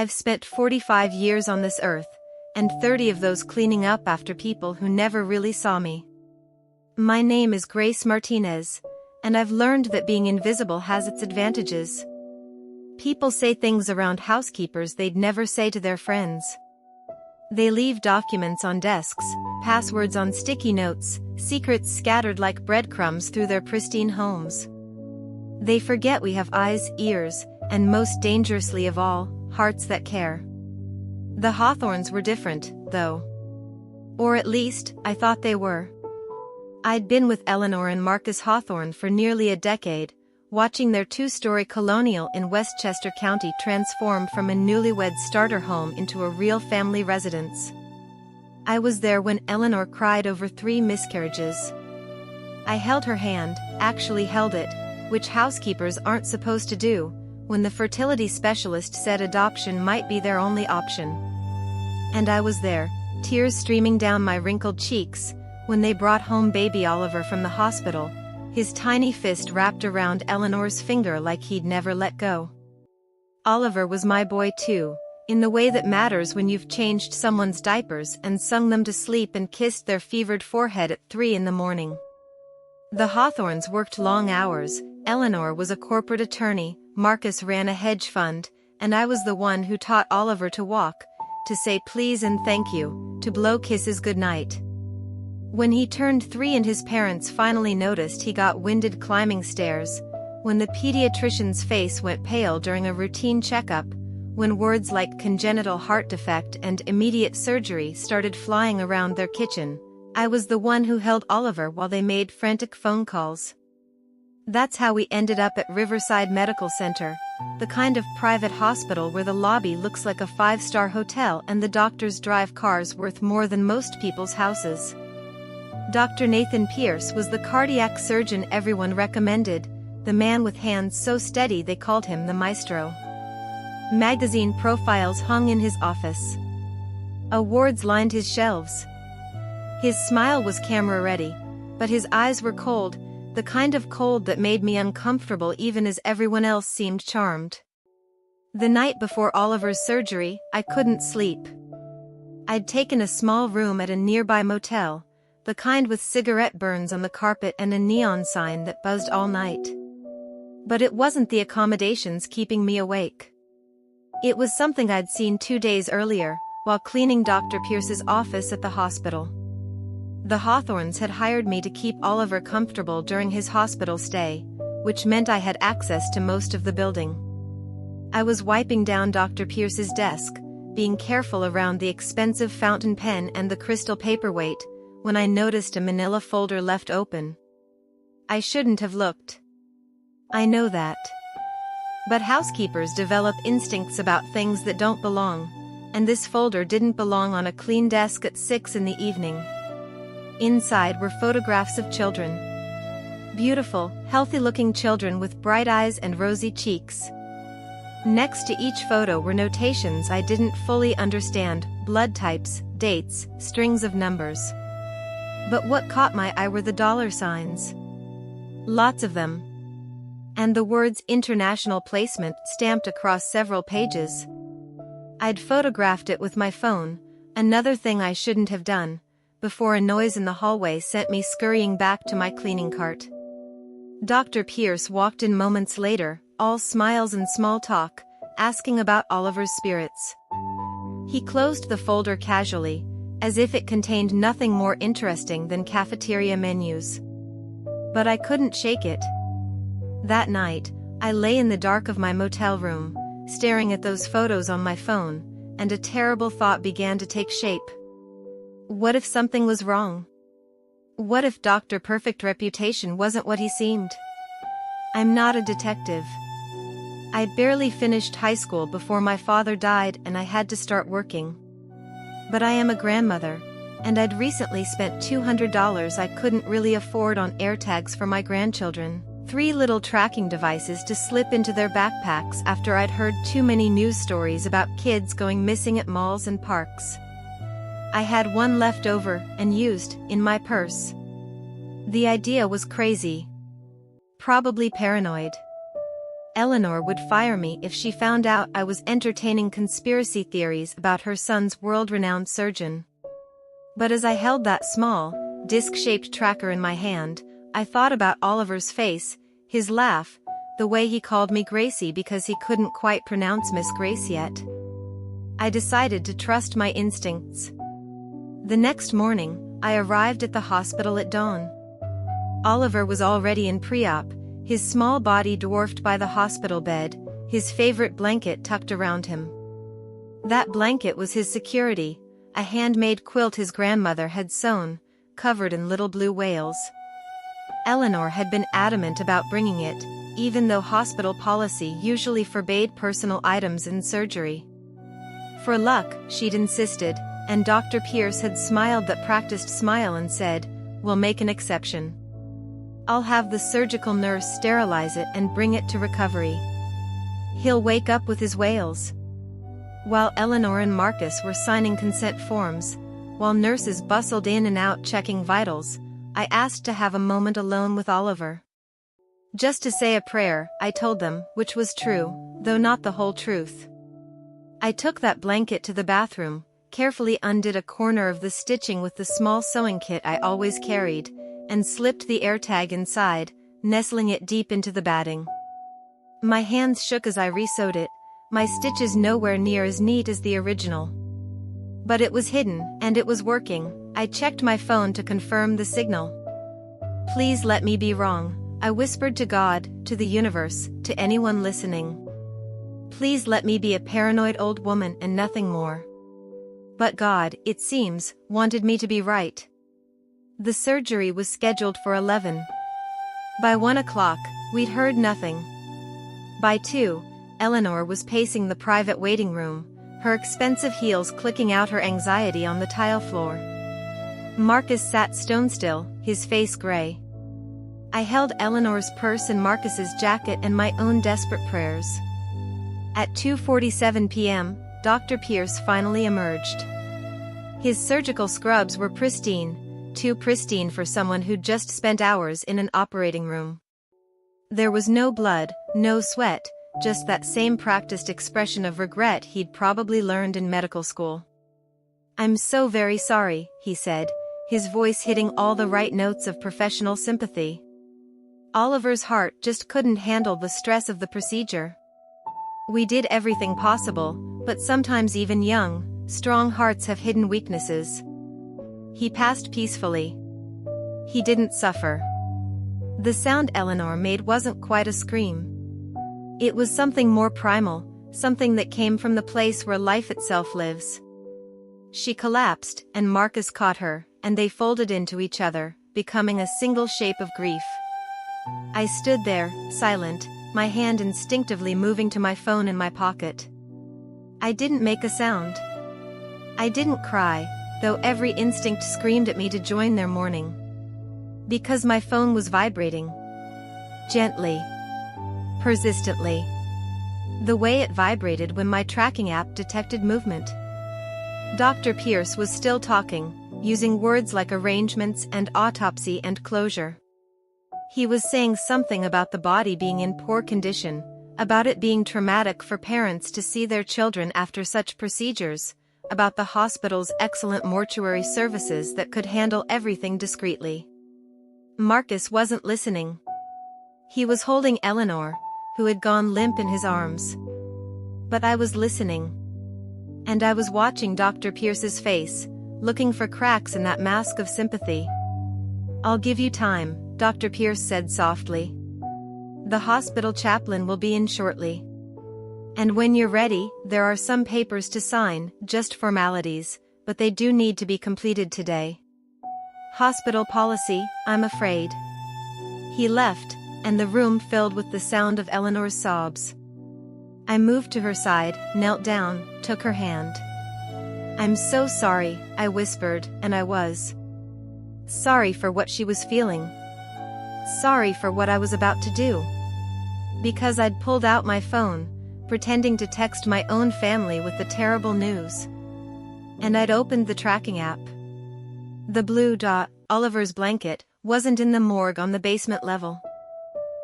I've spent 45 years on this earth, and 30 of those cleaning up after people who never really saw me. My name is Grace Martinez, and I've learned that being invisible has its advantages. People say things around housekeepers they'd never say to their friends. They leave documents on desks, passwords on sticky notes, secrets scattered like breadcrumbs through their pristine homes. They forget we have eyes, ears, and most dangerously of all, hearts that care. The Hawthorns were different, though. Or at least, I thought they were. I'd been with Eleanor and Marcus Hawthorne for nearly a decade, watching their two-story colonial in Westchester County transform from a newlywed starter home into a real family residence. I was there when Eleanor cried over 3 miscarriages. I held her hand, actually held it, which housekeepers aren't supposed to do, when the fertility specialist said adoption might be their only option. And I was there, tears streaming down my wrinkled cheeks, when they brought home baby Oliver from the hospital, his tiny fist wrapped around Eleanor's finger like he'd never let go. Oliver was my boy too, in the way that matters when you've changed someone's diapers and sung them to sleep and kissed their fevered forehead at 3 in the morning. The Hawthorns worked long hours. Eleanor was a corporate attorney, Marcus ran a hedge fund, and I was the one who taught Oliver to walk, to say please and thank you, to blow kisses goodnight. When he turned 3 and his parents finally noticed he got winded climbing stairs, when the pediatrician's face went pale during a routine checkup, when words like congenital heart defect and immediate surgery started flying around their kitchen, I was the one who held Oliver while they made frantic phone calls. That's how we ended up at Riverside Medical Center, the kind of private hospital where the lobby looks like a 5-star hotel and the doctors drive cars worth more than most people's houses. Dr. Nathan Pierce was the cardiac surgeon everyone recommended, the man with hands so steady they called him the maestro. Magazine profiles hung in his office. Awards lined his shelves. His smile was camera-ready, but his eyes were cold, the kind of cold that made me uncomfortable even as everyone else seemed charmed. The night before Oliver's surgery, I couldn't sleep. I'd taken a small room at a nearby motel, the kind with cigarette burns on the carpet and a neon sign that buzzed all night. But it wasn't the accommodations keeping me awake. It was something I'd seen 2 days earlier, while cleaning Dr. Pierce's office at the hospital. The Hawthorns had hired me to keep Oliver comfortable during his hospital stay, which meant I had access to most of the building. I was wiping down Dr. Pierce's desk, being careful around the expensive fountain pen and the crystal paperweight, when I noticed a manila folder left open. I shouldn't have looked. I know that. But housekeepers develop instincts about things that don't belong, and this folder didn't belong on a clean desk at 6 in the evening. Inside were photographs of children. Beautiful, healthy-looking children with bright eyes and rosy cheeks. Next to each photo were notations I didn't fully understand, blood types, dates, strings of numbers. But what caught my eye were the dollar signs. Lots of them. And the words international placement stamped across several pages. I'd photographed it with my phone, another thing I shouldn't have done, before a noise in the hallway sent me scurrying back to my cleaning cart. Dr. Pierce walked in moments later, all smiles and small talk, asking about Oliver's spirits. He closed the folder casually, as if it contained nothing more interesting than cafeteria menus. But I couldn't shake it. That night, I lay in the dark of my motel room, staring at those photos on my phone, and a terrible thought began to take shape. What if something was wrong? What if Dr. Perfect reputation wasn't what he seemed? I'm not a detective. I'd barely finished high school before my father died and I had to start working. But I am a grandmother, and I'd recently spent $200 I couldn't really afford on AirTags for my grandchildren, 3 little tracking devices to slip into their backpacks after I'd heard too many news stories about kids going missing at malls and parks. I had one left over and used, in my purse. The idea was crazy. Probably paranoid. Eleanor would fire me if she found out I was entertaining conspiracy theories about her son's world-renowned surgeon. But as I held that small, disc-shaped tracker in my hand, I thought about Oliver's face, his laugh, the way he called me Gracie because he couldn't quite pronounce Miss Grace yet. I decided to trust my instincts. The next morning, I arrived at the hospital at dawn. Oliver was already in pre-op, his small body dwarfed by the hospital bed, his favorite blanket tucked around him. That blanket was his security, a handmade quilt his grandmother had sewn, covered in little blue whales. Eleanor had been adamant about bringing it, even though hospital policy usually forbade personal items in surgery. For luck, she'd insisted, and Dr. Pierce had smiled that practiced smile and said, "We'll make an exception. I'll have the surgical nurse sterilize it and bring it to recovery. He'll wake up with his whales." While Eleanor and Marcus were signing consent forms, while nurses bustled in and out checking vitals, I asked to have a moment alone with Oliver. Just to say a prayer, I told them, which was true, though not the whole truth. I took that blanket to the bathroom, carefully undid a corner of the stitching with the small sewing kit I always carried, and slipped the AirTag inside, nestling it deep into the batting. My hands shook as I resewed it, my stitches nowhere near as neat as the original. But it was hidden, and it was working. I checked my phone to confirm the signal. "Please let me be wrong," I whispered to God, to the universe, to anyone listening. "Please let me be a paranoid old woman and nothing more." But God, it seems, wanted me to be right. The surgery was scheduled for 11. By 1 o'clock, we'd heard nothing. By 2, Eleanor was pacing the private waiting room, her expensive heels clicking out her anxiety on the tile floor. Marcus sat stone still, his face gray. I held Eleanor's purse and Marcus's jacket and my own desperate prayers. At 2:47 p.m., Dr. Pierce finally emerged. His surgical scrubs were pristine, too pristine for someone who'd just spent hours in an operating room. There was no blood, no sweat, just that same practiced expression of regret he'd probably learned in medical school. "I'm so very sorry," he said, his voice hitting all the right notes of professional sympathy. Oliver's heart just couldn't handle the stress of the procedure. "We did everything possible, but sometimes even young, strong hearts have hidden weaknesses." He passed peacefully. He didn't suffer. The sound Eleanor made wasn't quite a scream. It was something more primal, something that came from the place where life itself lives. She collapsed, and Marcus caught her, and they folded into each other, becoming a single shape of grief. I stood there, silent, my hand instinctively moving to my phone in my pocket. I didn't make a sound. I didn't cry, though every instinct screamed at me to join their mourning. Because my phone was vibrating. Gently. Persistently. The way it vibrated when my tracking app detected movement. Dr. Pierce was still talking, using words like arrangements and autopsy and closure. He was saying something about the body being in poor condition, about it being traumatic for parents to see their children after such procedures, about the hospital's excellent mortuary services that could handle everything discreetly. Marcus wasn't listening. He was holding Eleanor, who had gone limp in his arms. But I was listening. And I was watching Dr. Pierce's face, looking for cracks in that mask of sympathy. "I'll give you time," Dr. Pierce said softly. "The hospital chaplain will be in shortly. And when you're ready, there are some papers to sign, just formalities, but they do need to be completed today. Hospital policy, I'm afraid." He left, and the room filled with the sound of Eleanor's sobs. I moved to her side, knelt down, took her hand. "I'm so sorry," I whispered, and I was. Sorry for what she was feeling. Sorry for what I was about to do. Because I'd pulled out my phone, pretending to text my own family with the terrible news. And I'd opened the tracking app. The blue dot, Oliver's blanket, wasn't in the morgue on the basement level.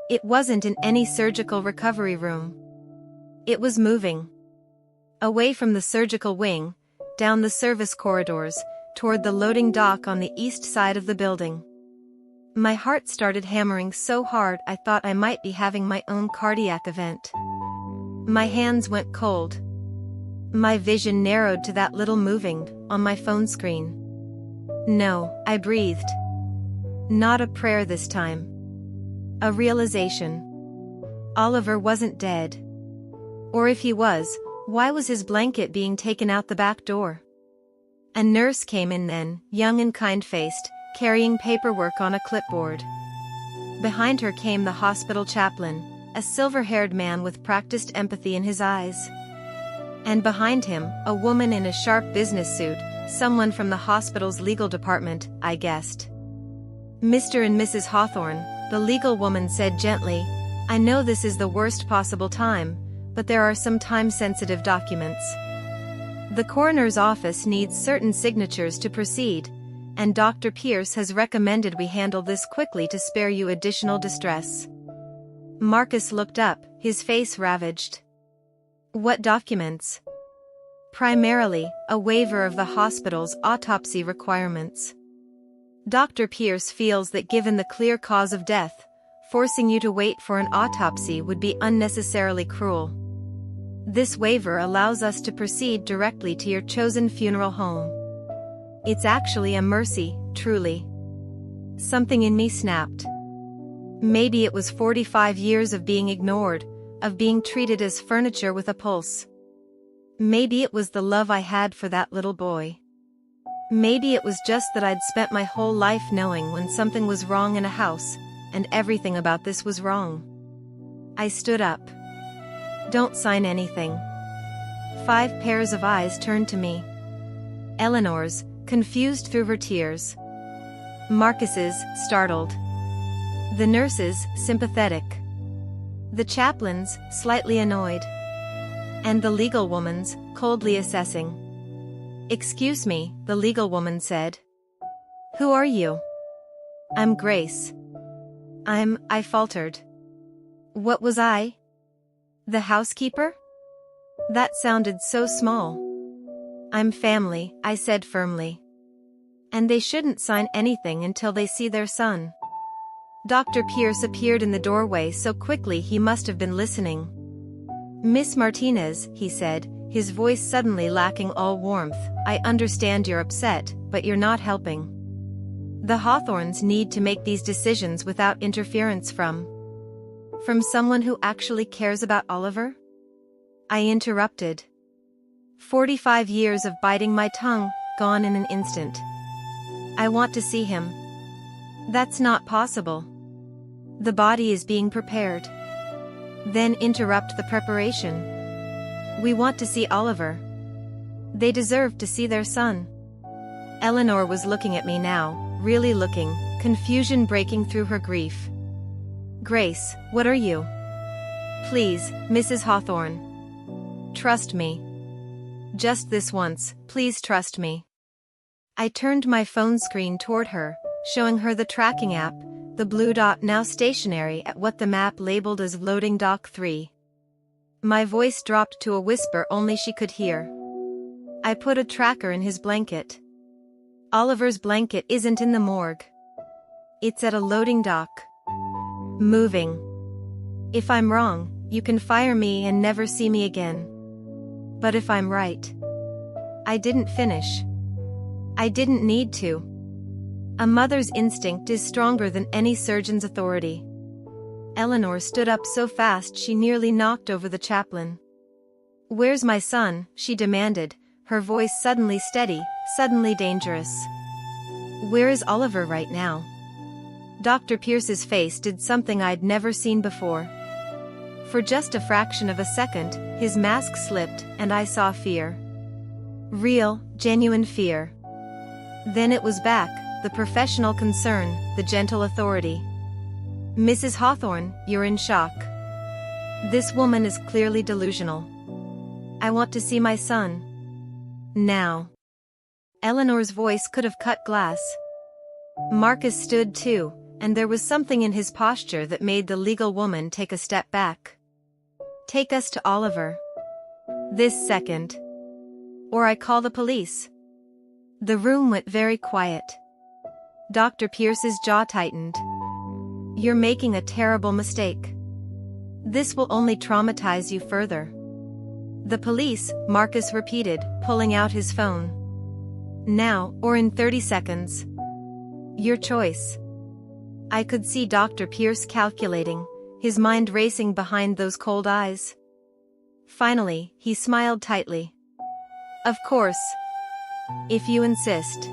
It wasn't in any surgical recovery room. It was moving. Away from the surgical wing, down the service corridors, toward the loading dock on the east side of the building. My heart started hammering so hard I thought I might be having my own cardiac event. My hands went cold. My vision narrowed to that little moving on my phone screen. No, I breathed. Not a prayer this time. A realization. Oliver wasn't dead. Or if he was, why was his blanket being taken out the back door? A nurse came in then, young and kind-faced, carrying paperwork on a clipboard. Behind her came the hospital chaplain, a silver-haired man with practiced empathy in his eyes. And behind him, a woman in a sharp business suit, someone from the hospital's legal department, I guessed. Mr. and Mrs. Hawthorne, the legal woman said gently, I know this is the worst possible time, but there are some time-sensitive documents. The coroner's office needs certain signatures to proceed, and Dr. Pierce has recommended we handle this quickly to spare you additional distress. Marcus looked up, his face ravaged. What documents? Primarily, a waiver of the hospital's autopsy requirements. Dr. Pierce feels that given the clear cause of death, forcing you to wait for an autopsy would be unnecessarily cruel. This waiver allows us to proceed directly to your chosen funeral home. It's actually a mercy, truly. Something in me snapped. Maybe it was 45 years of being ignored, of being treated as furniture with a pulse. Maybe it was the love I had for that little boy. Maybe it was just that I'd spent my whole life knowing when something was wrong in a house, and everything about this was wrong. I stood up. Don't sign anything. 5 pairs of eyes turned to me. Eleanor's, confused through her tears. Marcus's, startled. The nurse's, sympathetic. The chaplain's, slightly annoyed. And the legal woman's, coldly assessing. Excuse me, the legal woman said. Who are you? I'm Grace. I faltered. What was I? The housekeeper? That sounded so small. I'm family, I said firmly. And they shouldn't sign anything until they see their son. Dr. Pierce appeared in the doorway so quickly he must have been listening. Miss Martinez, he said, his voice suddenly lacking all warmth, I understand you're upset, but you're not helping. The Hawthorns need to make these decisions without interference from someone who actually cares about Oliver? I interrupted. 45 years of biting my tongue, gone in an instant. I want to see him. That's not possible. The body is being prepared. Then interrupt the preparation. We want to see Oliver. They deserve to see their son. Eleanor was looking at me now, really looking, confusion breaking through her grief. Grace, what are you? Please, Mrs. Hawthorne. Trust me. Just this once, please trust me. I turned my phone screen toward her, showing her the tracking app, the blue dot now stationary at what the map labeled as loading dock 3. My voice dropped to a whisper only she could hear. I put a tracker in his blanket. Oliver's blanket isn't in the morgue. It's at a loading dock. Moving. If I'm wrong, you can fire me and never see me again. But if I'm right. I didn't finish. I didn't need to. A mother's instinct is stronger than any surgeon's authority. Eleanor stood up so fast she nearly knocked over the chaplain. Where's my son? She demanded, her voice suddenly steady, suddenly dangerous. Where is Oliver right now? Dr. Pierce's face did something I'd never seen before. For just a fraction of a second, his mask slipped and I saw fear. Real, genuine fear. Then it was back, the professional concern, the gentle authority. Mrs. Hawthorne, you're in shock. This woman is clearly delusional. I want to see my son. Now. Eleanor's voice could have cut glass. Marcus stood too, and there was something in his posture that made the legal woman take a step back. "Take us to Oliver. This second. Or I call the police." The room went very quiet. Dr. Pierce's jaw tightened. "You're making a terrible mistake. This will only traumatize you further." "The police," Marcus repeated, pulling out his phone. "Now, or in 30 seconds. Your choice." I could see Dr. Pierce calculating, his mind racing behind those cold eyes. Finally, he smiled tightly. "Of course. If you insist.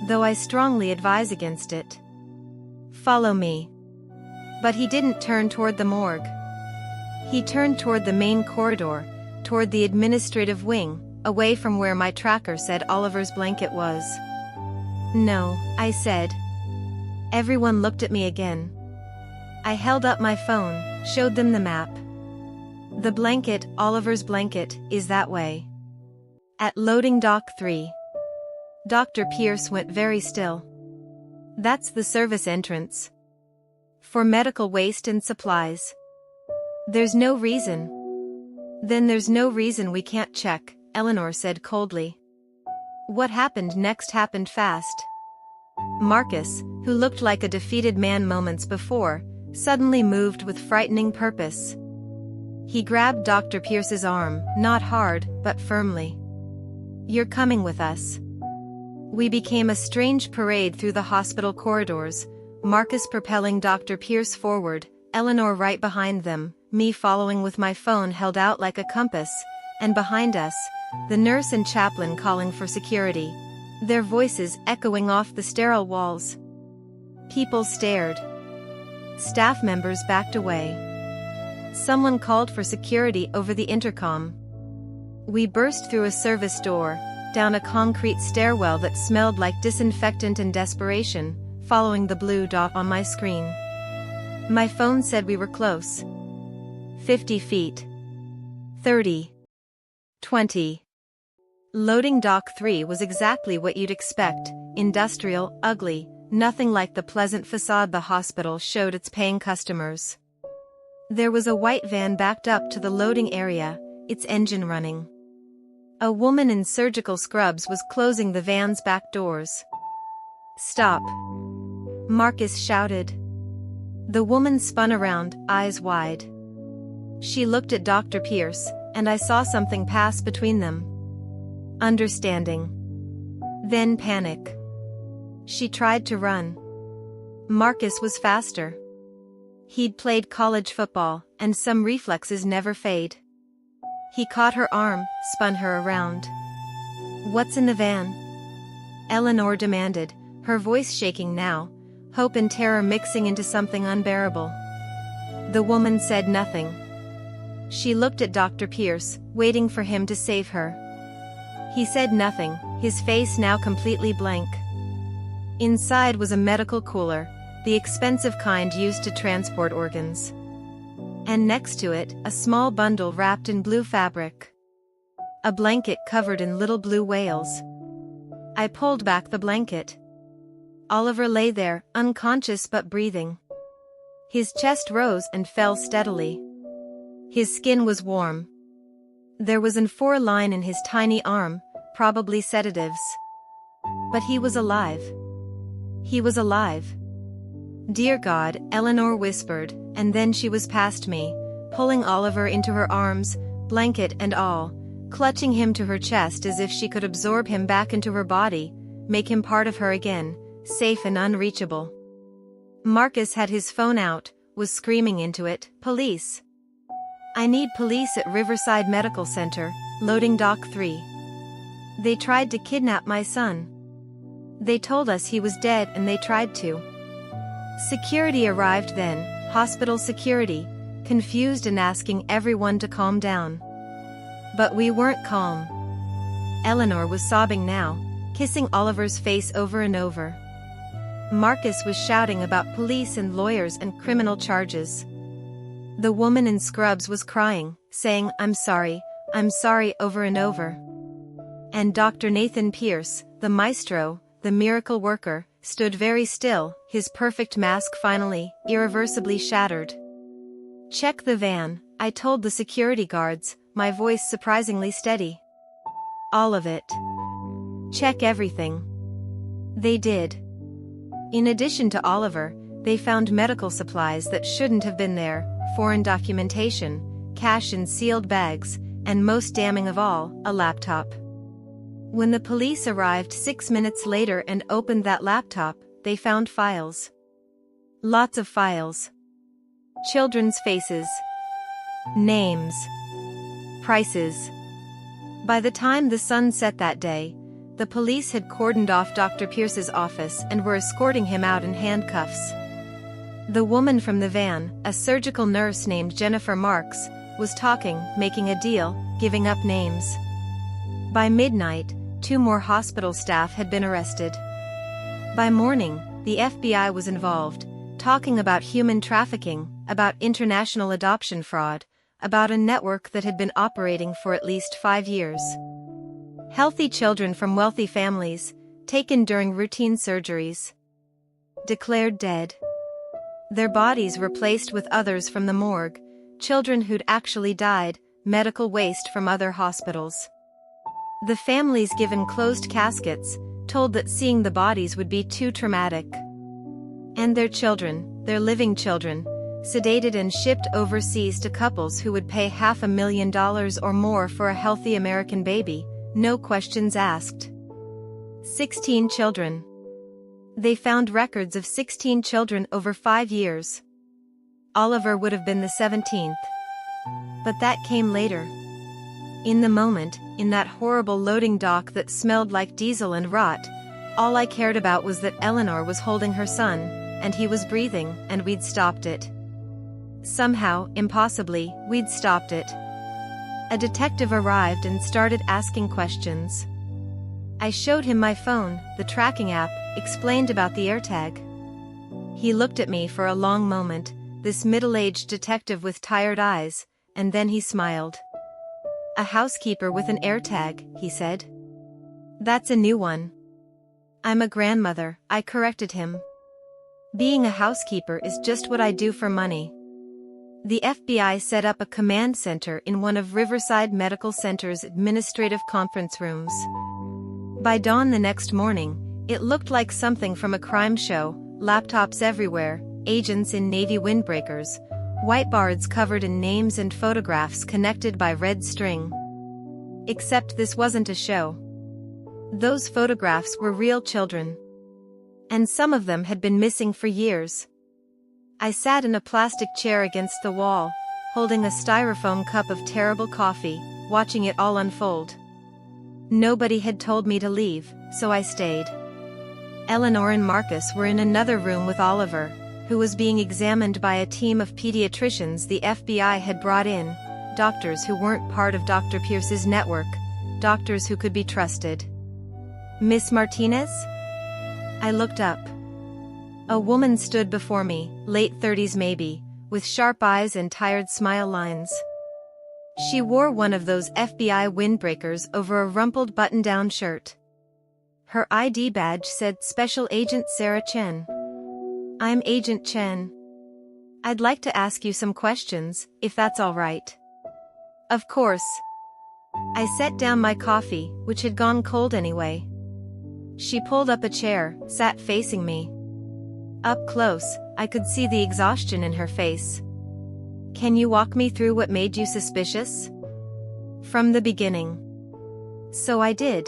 Though I strongly advise against it. Follow me." But he didn't turn toward the morgue. He turned toward the main corridor, toward the administrative wing, away from where my tracker said Oliver's blanket was. "No," I said. Everyone looked at me again. I held up my phone, showed them the map. "The blanket, Oliver's blanket, is that way. At loading dock 3. Dr. Pierce went very still. "That's the service entrance. For medical waste and supplies. There's no reason." "Then there's no reason we can't check," Eleanor said coldly. What happened next happened fast. Marcus, who looked like a defeated man moments before, suddenly moved with frightening purpose. He grabbed Dr. Pierce's arm, not hard, but firmly. "You're coming with us." We became a strange parade through the hospital corridors, Marcus propelling Dr. Pierce forward, Eleanor right behind them, me following with my phone held out like a compass, and behind us, the nurse and chaplain calling for security, their voices echoing off the sterile walls. People stared. Staff members backed away. Someone called for security over the intercom. We burst through a service door, down a concrete stairwell that smelled like disinfectant and desperation, following the blue dot on my screen. My phone said we were close. 50 feet. 30. 20. Loading dock 3 was exactly what you'd expect, industrial, ugly, nothing like the pleasant facade the hospital showed its paying customers. There was a white van backed up to the loading area, its engine running. A woman in surgical scrubs was closing the van's back doors. "Stop!" Marcus shouted. The woman spun around, eyes wide. She looked at Dr. Pierce, and I saw something pass between them. Understanding. Then panic. She tried to run. Marcus was faster. He'd played college football, and some reflexes never fade. He caught her arm, spun her around. "What's in the van?" Eleanor demanded, her voice shaking now, hope and terror mixing into something unbearable. The woman said nothing. She looked at Dr. Pierce, waiting for him to save her. He said nothing, his face now completely blank. Inside was a medical cooler, the expensive kind used to transport organs. And next to it, a small bundle wrapped in blue fabric. A blanket covered in little blue whales. I pulled back the blanket. Oliver lay there, unconscious but breathing. His chest rose and fell steadily. His skin was warm. There was an IV line in his tiny arm, probably sedatives. But he was alive. He was alive. "Dear God," Eleanor whispered, and then she was past me, pulling Oliver into her arms, blanket and all, clutching him to her chest as if she could absorb him back into her body, make him part of her again, safe and unreachable. Marcus had his phone out, was screaming into it, "Police! I need police at Riverside Medical Center, loading dock 3. They tried to kidnap my son. They told us he was dead and they tried to." Security arrived then, hospital security, confused and asking everyone to calm down. But we weren't calm. Eleanor was sobbing now, kissing Oliver's face over and over. Marcus was shouting about police and lawyers and criminal charges. The woman in scrubs was crying, saying, I'm sorry," over and over. And Dr. Nathan Pierce, the maestro, the miracle worker, stood very still, his perfect mask finally, irreversibly shattered. "Check the van," I told the security guards, my voice surprisingly steady. "All of it. Check everything." They did. In addition to Oliver, they found medical supplies that shouldn't have been there, foreign documentation, cash in sealed bags, and most damning of all, a laptop. When the police arrived 6 minutes later and opened that laptop, they found files. Lots of files. Children's faces. Names. Prices. By the time the sun set that day, the police had cordoned off Dr. Pierce's office and were escorting him out in handcuffs. The woman from the van, a surgical nurse named Jennifer Marks, was talking, making a deal, giving up names. By midnight, 2 more hospital staff had been arrested. By morning, the FBI was involved, talking about human trafficking, about international adoption fraud, about a network that had been operating for at least 5 years. Healthy children from wealthy families, taken during routine surgeries. Declared dead. Their bodies replaced with others from the morgue, children who'd actually died, medical waste from other hospitals. The families given closed caskets, told that seeing the bodies would be too traumatic. And their children, their living children, sedated and shipped overseas to couples who would pay $500,000 or more for a healthy American baby, no questions asked. 16 children. They found records of 16 children over 5 years. Oliver would have been the 17th. But that came later. In the moment, in that horrible loading dock that smelled like diesel and rot, all I cared about was that Eleanor was holding her son, and he was breathing, and we'd stopped it. Somehow, impossibly, we'd stopped it. A detective arrived and started asking questions. I showed him my phone, the tracking app, explained about the AirTag. He looked at me for a long moment, this middle-aged detective with tired eyes, and then he smiled. "A housekeeper with an AirTag," he said. "That's a new one." "I'm a grandmother," I corrected him. "Being a housekeeper is just what I do for money." The FBI set up a command center in one of Riverside Medical Center's administrative conference rooms. By dawn the next morning, it looked like something from a crime show, laptops everywhere, agents in navy windbreakers, whiteboards covered in names and photographs connected by red string. Except this wasn't a show. Those photographs were real children. And some of them had been missing for years. I sat in a plastic chair against the wall, holding a styrofoam cup of terrible coffee, watching it all unfold. Nobody had told me to leave, so I stayed. Eleanor and Marcus were in another room with Oliver, who was being examined by a team of pediatricians the FBI had brought in, doctors who weren't part of Dr. Pierce's network, doctors who could be trusted. "Miss Martinez?" I looked up. A woman stood before me, late 30s maybe, with sharp eyes and tired smile lines. She wore one of those FBI windbreakers over a rumpled button-down shirt. Her ID badge said Special Agent Sarah Chen. "I'm Agent Chen. I'd like to ask you some questions, if that's all right." "Of course." I set down my coffee, which had gone cold anyway. She pulled up a chair, sat facing me. Up close, I could see the exhaustion in her face. "Can you walk me through what made you suspicious?" "From the beginning." So I did.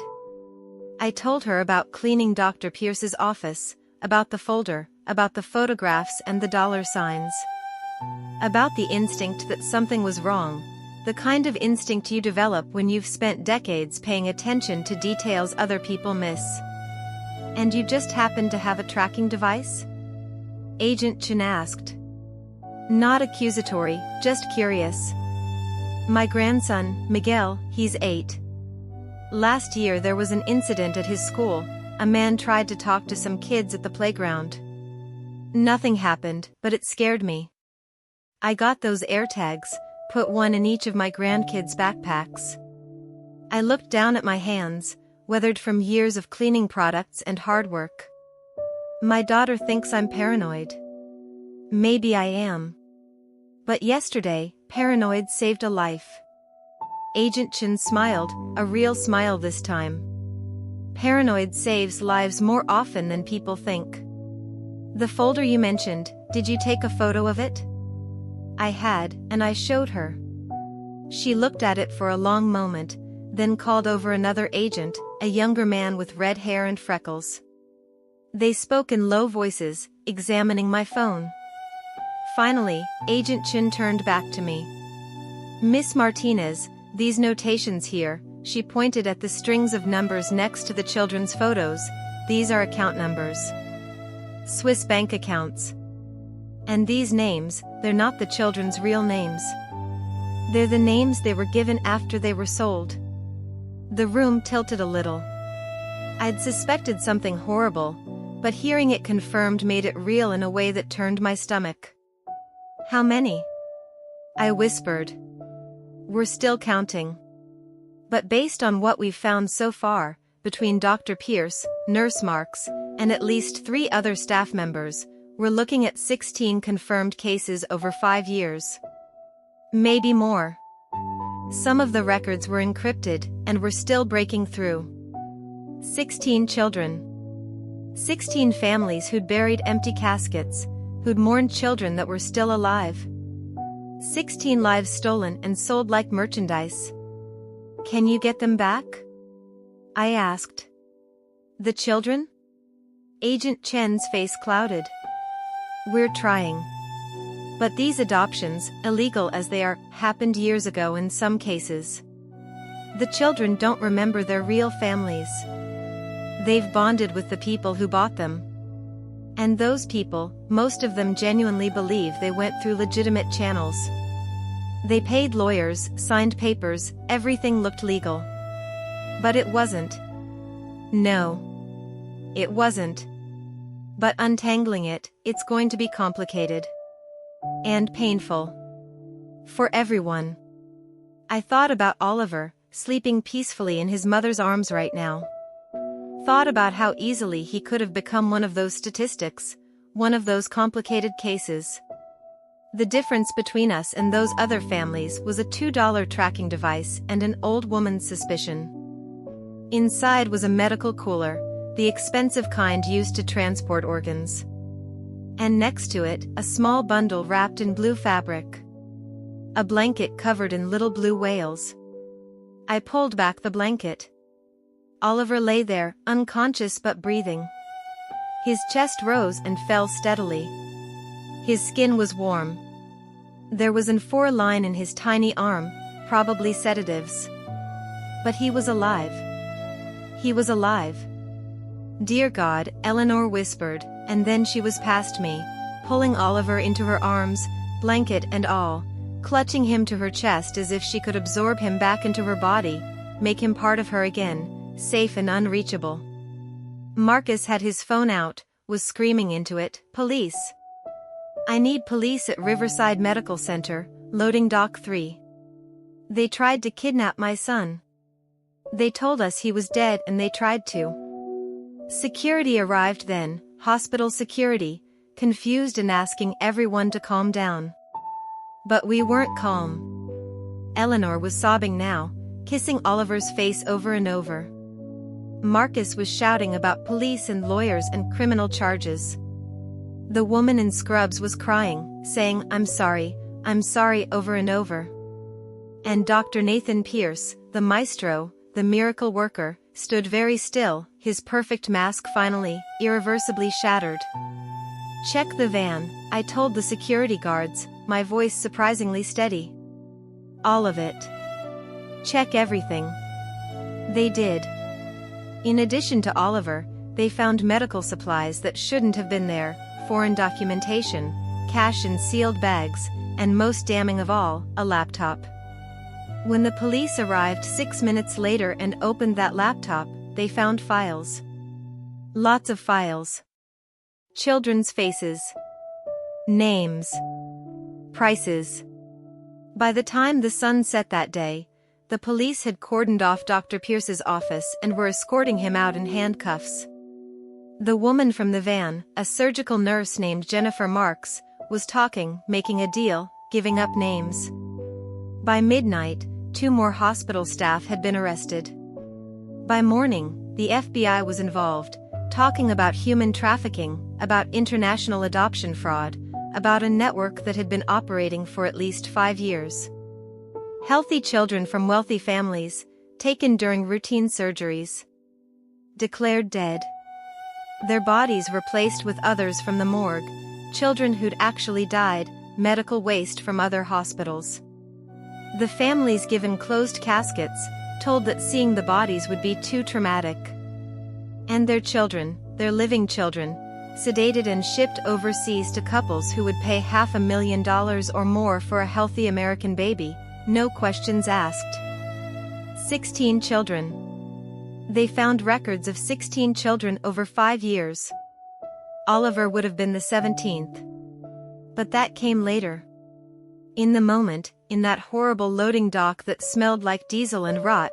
I told her about cleaning Dr. Pierce's office, about the folder, about the photographs and the dollar signs. About the instinct that something was wrong, the kind of instinct you develop when you've spent decades paying attention to details other people miss. "And you just happened to have a tracking device?" Agent Chen asked. Not accusatory, just curious. "My grandson, Miguel, he's 8. Last year there was an incident at his school, a man tried to talk to some kids at the playground. Nothing happened, but it scared me. I got those AirTags, put one in each of my grandkids' backpacks. I looked down at my hands, weathered from years of cleaning products and hard work. My daughter thinks I'm paranoid. Maybe I am. But yesterday, paranoid saved a life. Agent Chen smiled, a real smile this time. Paranoid saves lives more often than people think. The folder you mentioned, did you take a photo of it? I had, and I showed her. She looked at it for a long moment, then called over another agent, a younger man with red hair and freckles. They spoke in low voices, examining my phone. Finally, Agent Chin turned back to me. Miss Martinez, these notations here, she pointed at the strings of numbers next to the children's photos, these are account numbers. Swiss bank accounts. And these names, they're not the children's real names. They're the names they were given after they were sold. The room tilted a little. I'd suspected something horrible, but hearing it confirmed made it real in a way that turned my stomach. How many? I whispered. We're still counting. But based on what we've found so far, between Dr. Pierce, Nurse Marks, and at least 3 other staff members, we're looking at 16 confirmed cases over 5 years. Maybe more. Some of the records were encrypted, and we're still breaking through. 16 children. 16 families who'd buried empty caskets, who'd mourned children that were still alive. 16 lives stolen and sold like merchandise. Can you get them back? I asked. The children? Agent Chen's face clouded. We're trying. But these adoptions, illegal as they are, happened years ago in some cases. The children don't remember their real families. They've bonded with the people who bought them. And those people, most of them genuinely believe they went through legitimate channels. They paid lawyers, signed papers, everything looked legal. But it wasn't. No. It wasn't. But untangling it, it's going to be complicated. And painful. For everyone. I thought about Oliver, sleeping peacefully in his mother's arms right now. Thought about how easily he could have become one of those statistics, one of those complicated cases. The difference between us and those other families was a $2 tracking device and an old woman's suspicion. Inside was a medical cooler, the expensive kind used to transport organs. And next to it, a small bundle wrapped in blue fabric. A blanket covered in little blue whales. I pulled back the blanket. Oliver lay there, unconscious but breathing. His chest rose and fell steadily. His skin was warm. There was an 4 line in his tiny arm, probably sedatives. But he was alive. He was alive. Dear God, Eleanor whispered, and then she was past me, pulling Oliver into her arms, blanket and all, clutching him to her chest as if she could absorb him back into her body, make him part of her again, safe and unreachable. Marcus had his phone out, was screaming into it, "Police! I need police at Riverside Medical Center, loading Doc 3. They tried to kidnap my son. They told us he was dead and they tried to." Security arrived then, hospital security, confused and asking everyone to calm down. But we weren't calm. Eleanor was sobbing now, kissing Oliver's face over and over. Marcus was shouting about police and lawyers and criminal charges. The woman in scrubs was crying, saying, I'm sorry," over and over. And Dr. Nathan Pierce, the maestro, the miracle worker, stood very still, his perfect mask finally, irreversibly shattered. "Check the van," I told the security guards, my voice surprisingly steady. "All of it. Check everything." They did. In addition to Oliver, they found medical supplies that shouldn't have been there, foreign documentation, cash in sealed bags, and most damning of all, a laptop. When the police arrived 6 minutes later and opened that laptop, they found files. Lots of files. Children's faces. Names. Prices. By the time the sun set that day, the police had cordoned off Dr. Pierce's office and were escorting him out in handcuffs. The woman from the van, a surgical nurse named Jennifer Marks, was talking, making a deal, giving up names. By midnight, 2 more hospital staff had been arrested. By morning, the FBI was involved, talking about human trafficking, about international adoption fraud, about a network that had been operating for at least 5 years. Healthy children from wealthy families, taken during routine surgeries, declared dead. Their bodies replaced with others from the morgue, children who'd actually died, medical waste from other hospitals. The families given closed caskets, told that seeing the bodies would be too traumatic. And their children, their living children, sedated and shipped overseas to couples who would pay $500,000 or more for a healthy American baby, no questions asked. 16 children. They found records of 16 children over 5 years. Oliver would have been the 17th. But that came later. In the moment, in that horrible loading dock that smelled like diesel and rot,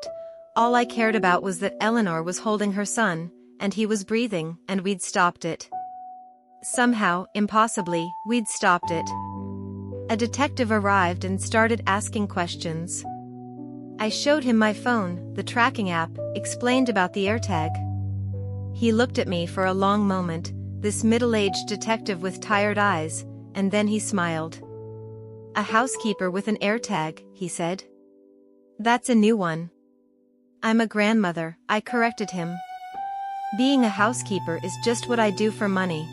all I cared about was that Eleanor was holding her son, and he was breathing, and we'd stopped it. Somehow, impossibly, we'd stopped it. A detective arrived and started asking questions. I showed him my phone, the tracking app, explained about the AirTag. He looked at me for a long moment, this middle-aged detective with tired eyes, and then he smiled. "A housekeeper with an AirTag," he said. "That's a new one." "I'm a grandmother," I corrected him. "Being a housekeeper is just what I do for money."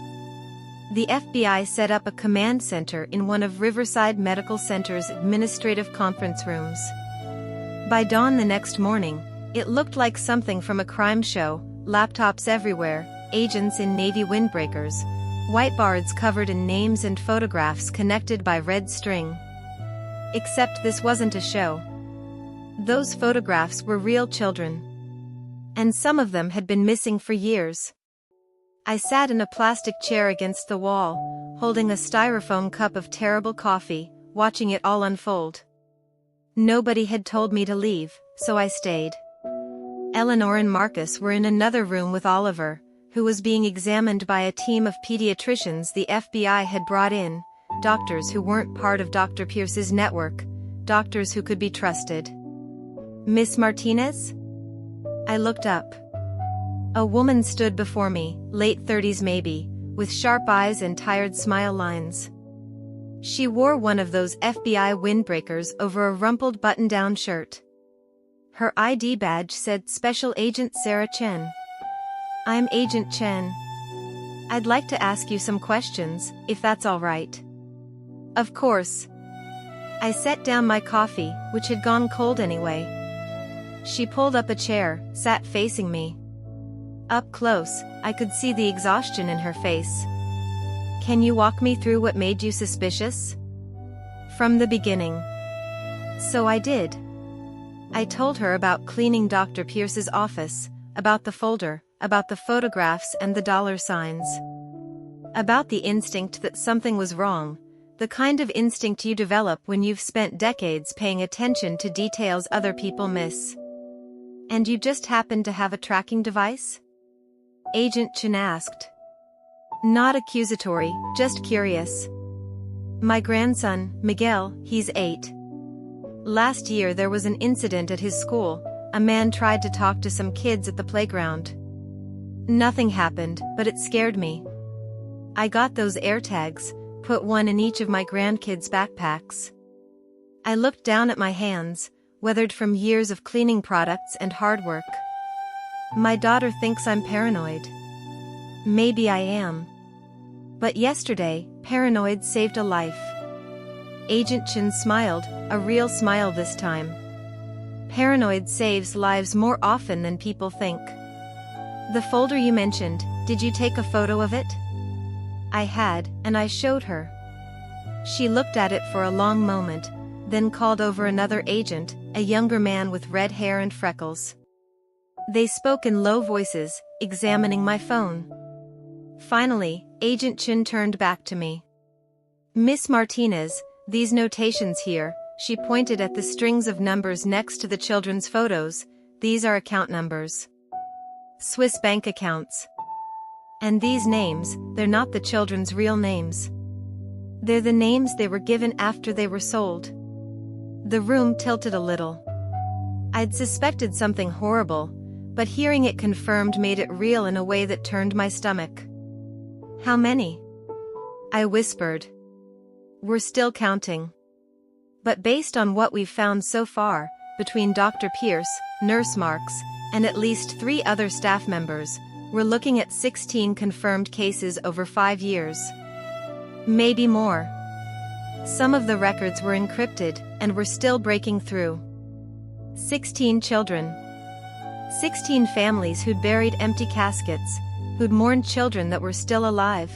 The FBI set up a command center in one of Riverside Medical Center's administrative conference rooms. By dawn the next morning, it looked like something from a crime show, laptops everywhere, agents in navy windbreakers, whiteboards covered in names and photographs connected by red string. Except this wasn't a show. Those photographs were real children. And some of them had been missing for years. I sat in a plastic chair against the wall, holding a styrofoam cup of terrible coffee, watching it all unfold. Nobody had told me to leave, so I stayed. Eleanor and Marcus were in another room with Oliver, who was being examined by a team of pediatricians the FBI had brought in, doctors who weren't part of Dr. Pierce's network, doctors who could be trusted. "Miss Martinez?" I looked up. A woman stood before me, late 30s maybe, with sharp eyes and tired smile lines. She wore one of those FBI windbreakers over a rumpled button-down shirt. Her ID badge said Special Agent Sarah Chen. "I'm Agent Chen. I'd like to ask you some questions, if that's all right." "Of course." I set down my coffee, which had gone cold anyway. She pulled up a chair, sat facing me. Up close, I could see the exhaustion in her face. "Can you walk me through what made you suspicious?" "From the beginning." So I did. I told her about cleaning Dr. Pierce's office, about the folder, about the photographs and the dollar signs. About the instinct that something was wrong, the kind of instinct you develop when you've spent decades paying attention to details other people miss. "And you just happened to have a tracking device?" Agent Chen asked. Not accusatory, just curious. "My grandson, Miguel, he's 8. Last year there was an incident at his school, a man tried to talk to some kids at the playground. Nothing happened, but it scared me. I got those AirTags, put one in each of my grandkids' backpacks. I looked down at my hands, weathered from years of cleaning products and hard work. My daughter thinks I'm paranoid. Maybe I am. But yesterday, paranoid saved a life." Agent Chen smiled, a real smile this time. "Paranoid saves lives more often than people think." "The folder you mentioned, did you take a photo of it?" I had, and I showed her. She looked at it for a long moment, then called over another agent, a younger man with red hair and freckles. They spoke in low voices, examining my phone. Finally, Agent Chen turned back to me. "Miss Martinez, these notations here," she pointed at the strings of numbers next to the children's photos, "these are account numbers. Swiss bank accounts. And these names, they're not the children's real names. They're the names they were given after they were sold. The room tilted a little. I'd suspected something horrible, but hearing it confirmed made it real in a way that turned my stomach. How many? I whispered. We're still counting. But based on what we've found so far, between Dr. Pierce, nurse Marks, and at least 3 other staff members, we're looking at 16 confirmed cases over 5 years. Maybe more. Some of the records were encrypted, and we're still breaking through. 16 children. 16 families who'd buried empty caskets, who'd mourned children that were still alive.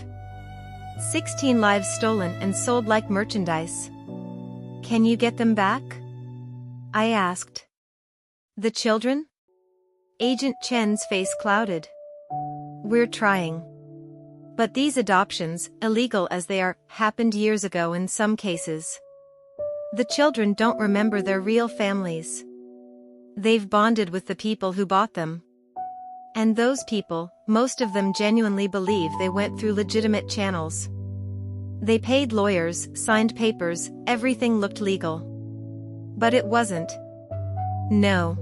16 lives stolen and sold like merchandise. Can you get them back? I asked. The children? Agent Chen's face clouded. We're trying. But these adoptions, illegal as they are, happened years ago in some cases. The children don't remember their real families. They've bonded with the people who bought them. And those people, most of them genuinely believe they went through legitimate channels. They paid lawyers, signed papers, everything looked legal. But it wasn't. No.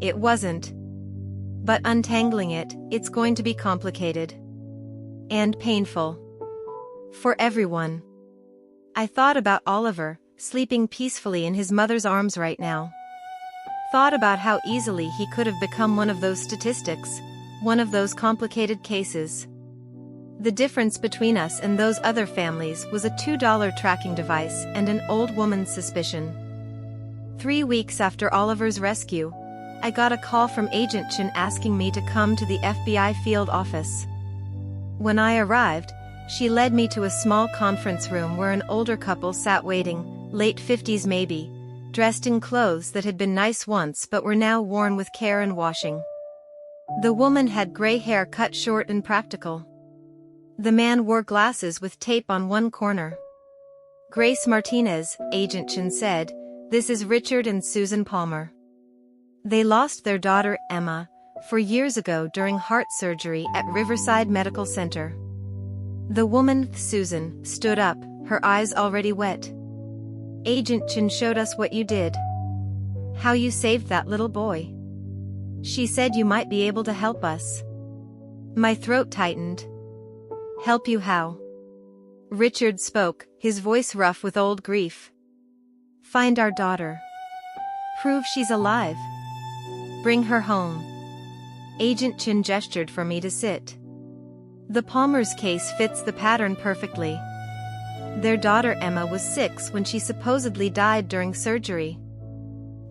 It wasn't. But untangling it, it's going to be complicated. And painful. For everyone. I thought about Oliver, sleeping peacefully in his mother's arms right now. Thought about how easily he could have become one of those statistics, one of those complicated cases. The difference between us and those other families was a $2 tracking device and an old woman's suspicion. 3 weeks after Oliver's rescue, I got a call from Agent Chen asking me to come to the FBI field office. When I arrived, she led me to a small conference room where an older couple sat waiting, late 50s maybe, dressed in clothes that had been nice once but were now worn with care and washing. The woman had gray hair cut short and practical. The man wore glasses with tape on one corner. Grace Martinez, Agent Chen said, this is Richard and Susan Palmer. They lost their daughter, Emma, 4 years ago during heart surgery at Riverside Medical Center. The woman, Susan, stood up, her eyes already wet. Agent Chen showed us what you did. How you saved that little boy. She said you might be able to help us. My throat tightened. Help you how? Richard spoke, his voice rough with old grief. Find our daughter. Prove she's alive. Bring her home. Agent Chen gestured for me to sit. The Palmer's case fits the pattern perfectly. Their daughter Emma was 6 when she supposedly died during surgery.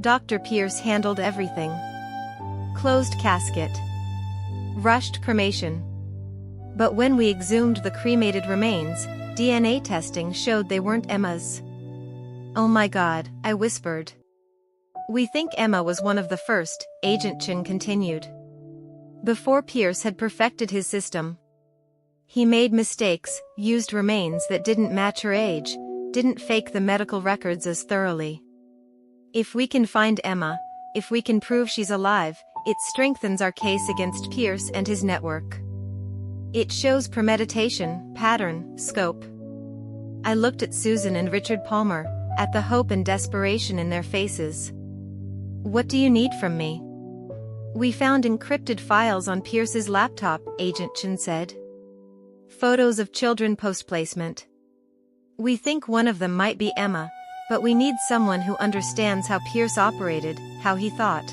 Dr. Pierce handled everything. Closed casket. Rushed cremation. But when we exhumed the cremated remains, DNA testing showed they weren't Emma's. Oh my God, I whispered. We think Emma was one of the first, Agent Chen continued. Before Pierce had perfected his system. He made mistakes, used remains that didn't match her age, didn't fake the medical records as thoroughly. If we can find Emma, if we can prove she's alive, it strengthens our case against Pierce and his network. It shows premeditation, pattern, scope. I looked at Susan and Richard Palmer, at the hope and desperation in their faces. What do you need from me? We found encrypted files on Pierce's laptop, Agent Chen said. Photos of children post-placement. We think one of them might be Emma, but we need someone who understands how Pierce operated, how he thought.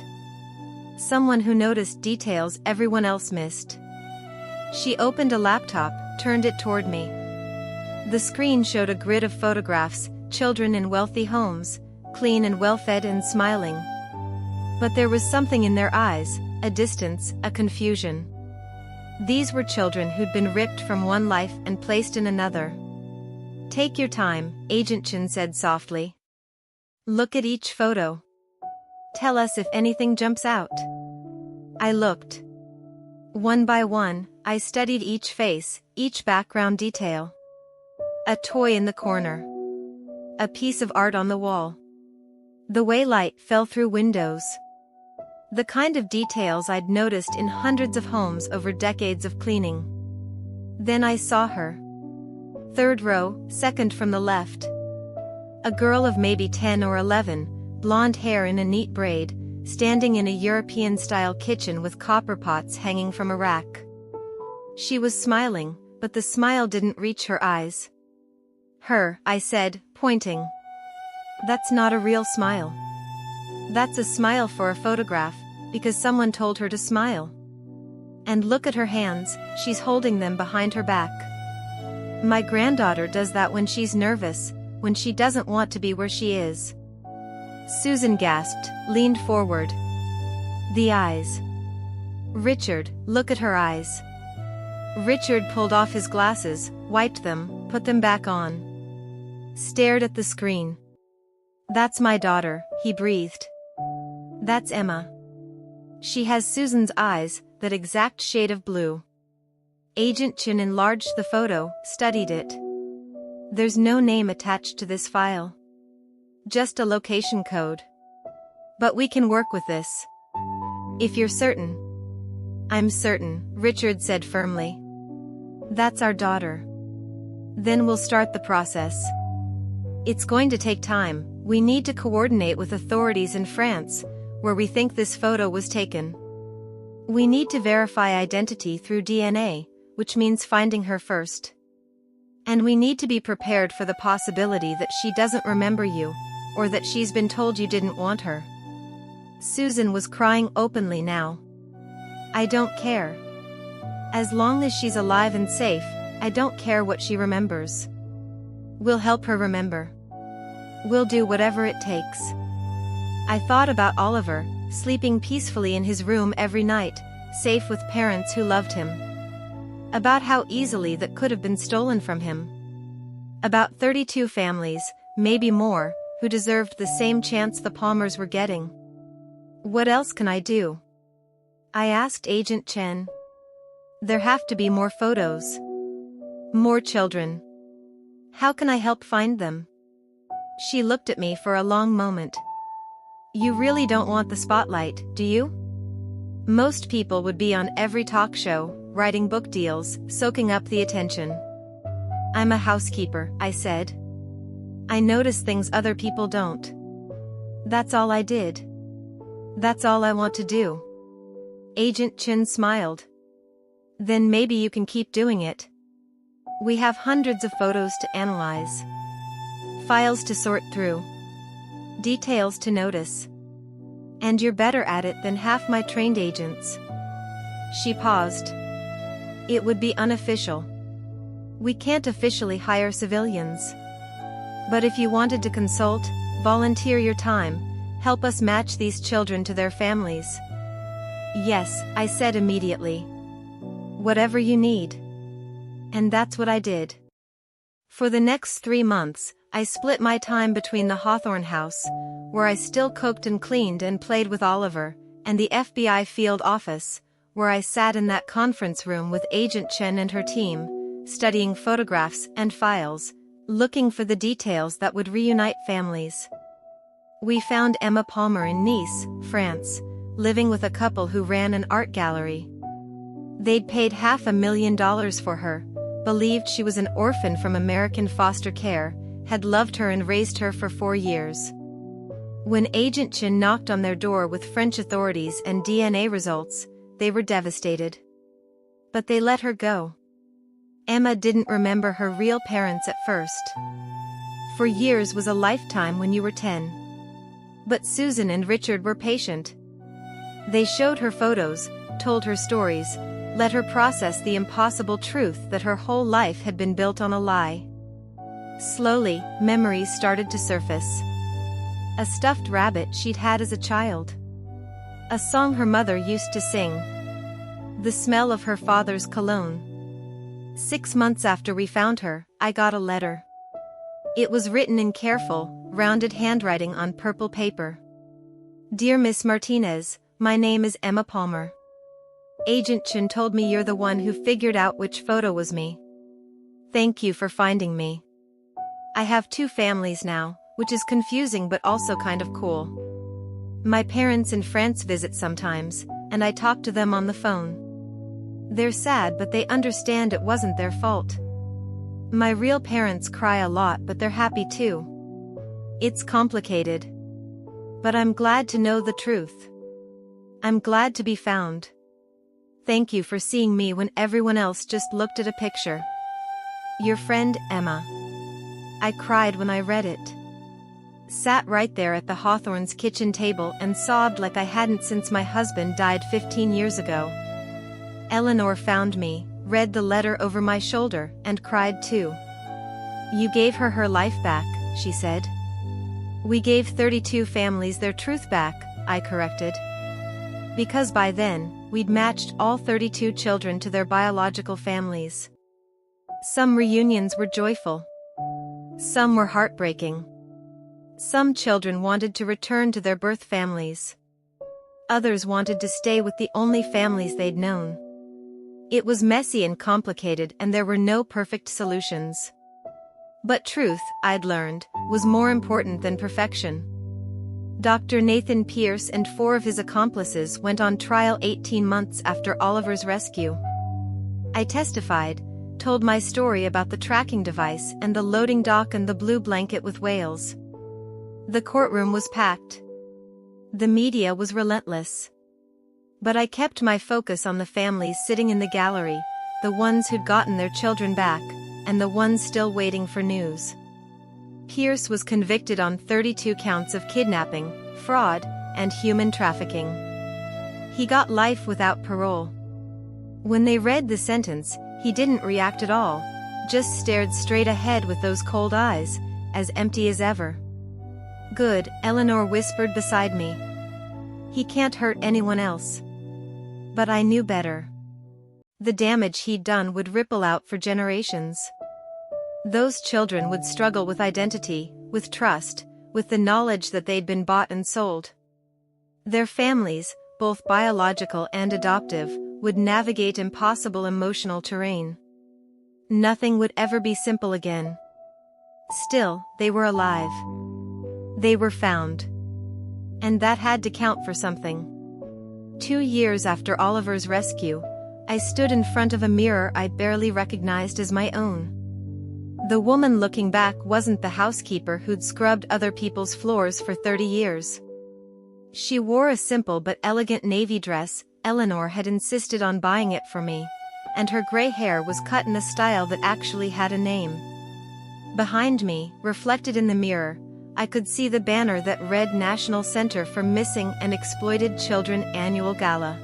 Someone who noticed details everyone else missed. She opened a laptop, turned it toward me. The screen showed a grid of photographs, children in wealthy homes, clean and well-fed and smiling. But there was something in their eyes, a distance, a confusion. These were children who'd been ripped from one life and placed in another. Take your time, Agent Chen said softly. Look at each photo. Tell us if anything jumps out. I looked. One by one, I studied each face, each background detail. A toy in the corner. A piece of art on the wall. The way light fell through windows. The kind of details I'd noticed in hundreds of homes over decades of cleaning. Then I saw her. Third row, second from the left. A girl of maybe 10 or 11, blonde hair in a neat braid, standing in a European-style kitchen with copper pots hanging from a rack. She was smiling, but the smile didn't reach her eyes. Her, I said, pointing. That's not a real smile. That's a smile for a photograph, because someone told her to smile. And look at her hands, she's holding them behind her back. My granddaughter does that when she's nervous, when she doesn't want to be where she is. Susan gasped, leaned forward. The eyes. Richard, look at her eyes. Richard pulled off his glasses, wiped them, put them back on. Stared at the screen. That's my daughter, he breathed. That's Emma. She has Susan's eyes, that exact shade of blue. Agent Chin enlarged the photo, studied it. There's no name attached to this file. Just a location code. But we can work with this. If you're certain. I'm certain, Richard said firmly. That's our daughter. Then we'll start the process. It's going to take time. We need to coordinate with authorities in France, where we think this photo was taken. We need to verify identity through DNA, which means finding her first. And we need to be prepared for the possibility that she doesn't remember you, or that she's been told you didn't want her. Susan was crying openly now. I don't care. As long as she's alive and safe, I don't care what she remembers. We'll help her remember. We'll do whatever it takes. I thought about Oliver, sleeping peacefully in his room every night, safe with parents who loved him. About how easily that could have been stolen from him. About 32 families, maybe more, who deserved the same chance the Palmers were getting. What else can I do? I asked Agent Chen. There have to be more photos. More children. How can I help find them? She looked at me for a long moment. You really don't want the spotlight, do you? Most people would be on every talk show, writing book deals, soaking up the attention. I'm a housekeeper, I said. I notice things other people don't. That's all I did. That's all I want to do. Agent Chin smiled. Then maybe you can keep doing it. We have hundreds of photos to analyze. Files to sort through. Details to notice. And you're better at it than half my trained agents. She paused. It would be unofficial. We can't officially hire civilians. But if you wanted to consult, volunteer your time, help us match these children to their families. Yes, I said immediately. Whatever you need. And that's what I did. For the next 3 months, I split my time between the Hawthorne house, where I still cooked and cleaned and played with Oliver, and the FBI field office, where I sat in that conference room with Agent Chen and her team, studying photographs and files, looking for the details that would reunite families. We found Emma Palmer in Nice, France, living with a couple who ran an art gallery. They'd paid $500,000 for her, believed she was an orphan from American foster care, had loved her and raised her for 4 years. When Agent Chin knocked on their door with French authorities and DNA results, they were devastated. But they let her go. Emma didn't remember her real parents at first. 4 years was a lifetime when you were 10. But Susan and Richard were patient. They showed her photos, told her stories, let her process the impossible truth that her whole life had been built on a lie. Slowly, memories started to surface. A stuffed rabbit she'd had as a child. A song her mother used to sing. The smell of her father's cologne. 6 months after we found her, I got a letter. It was written in careful, rounded handwriting on purple paper. Dear Miss Martinez, my name is Emma Palmer. Agent Chen told me you're the one who figured out which photo was me. Thank you for finding me. I have 2 families now, which is confusing but also kind of cool. My parents in France visit sometimes, and I talk to them on the phone. They're sad, but they understand it wasn't their fault. My real parents cry a lot, but they're happy too. It's complicated. But I'm glad to know the truth. I'm glad to be found. Thank you for seeing me when everyone else just looked at a picture. Your friend, Emma. I cried when I read it. Sat right there at the Hawthorne's kitchen table and sobbed like I hadn't since my husband died 15 years ago. Eleanor found me, read the letter over my shoulder, and cried too. You gave her her life back, she said. We gave 32 families their truth back, I corrected. Because by then, we'd matched all 32 children to their biological families. Some reunions were joyful. Some were heartbreaking. Some children wanted to return to their birth families. Others wanted to stay with the only families they'd known. It was messy and complicated, and there were no perfect solutions. But truth, I'd learned, was more important than perfection. Dr. Nathan Pierce and 4 of his accomplices went on trial 18 months after Oliver's rescue. I testified, told my story about the tracking device and the loading dock and the blue blanket with whales. The courtroom was packed. The media was relentless. But I kept my focus on the families sitting in the gallery, the ones who'd gotten their children back, and the ones still waiting for news. Pierce was convicted on 32 counts of kidnapping, fraud, and human trafficking. He got life without parole. When they read the sentence, he didn't react at all, just stared straight ahead with those cold eyes, as empty as ever. Good, Eleanor whispered beside me. He can't hurt anyone else. But I knew better. The damage he'd done would ripple out for generations. Those children would struggle with identity, with trust, with the knowledge that they'd been bought and sold. Their families, both biological and adoptive, would navigate impossible emotional terrain. Nothing would ever be simple again. Still, they were alive. They were found. And that had to count for something. 2 years after Oliver's rescue, I stood in front of a mirror I barely recognized as my own. The woman looking back wasn't the housekeeper who'd scrubbed other people's floors for 30 years. She wore a simple but elegant navy dress. Eleanor had insisted on buying it for me, and her gray hair was cut in a style that actually had a name. Behind me, reflected in the mirror, I could see the banner that read National Center for Missing and Exploited Children Annual Gala.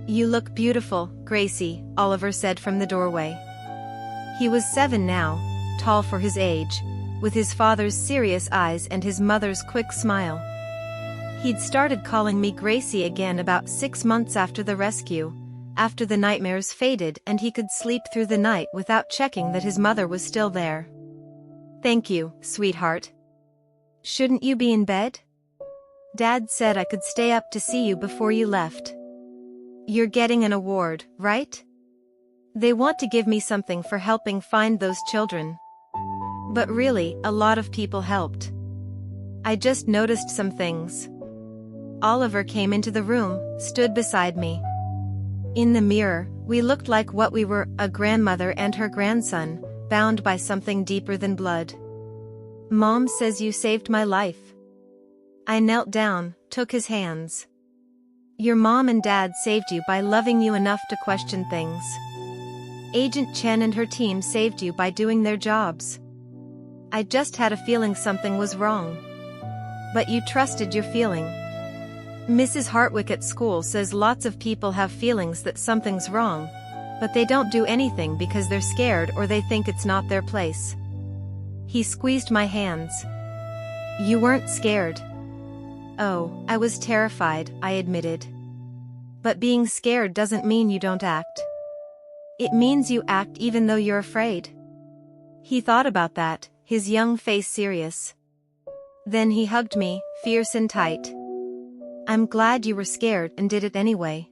You look beautiful, Gracie, Oliver said from the doorway. He was 7 now, tall for his age, with his father's serious eyes and his mother's quick smile. He'd started calling me Gracie again about 6 months after the rescue, after the nightmares faded and he could sleep through the night without checking that his mother was still there. Thank you, sweetheart. Shouldn't you be in bed? Dad said I could stay up to see you before you left. You're getting an award, right? They want to give me something for helping find those children. But really, a lot of people helped. I just noticed some things. Oliver came into the room, stood beside me. In the mirror, we looked like what we were, a grandmother and her grandson, bound by something deeper than blood. Mom says you saved my life. I knelt down, took his hands. Your mom and dad saved you by loving you enough to question things. Agent Chen and her team saved you by doing their jobs. I just had a feeling something was wrong. But you trusted your feeling. Mrs. Hartwick at school says lots of people have feelings that something's wrong, but they don't do anything because they're scared or they think it's not their place. He squeezed my hands. You weren't scared. Oh, I was terrified, I admitted. But being scared doesn't mean you don't act. It means you act even though you're afraid. He thought about that, his young face serious. Then he hugged me, fierce and tight. I'm glad you were scared and did it anyway.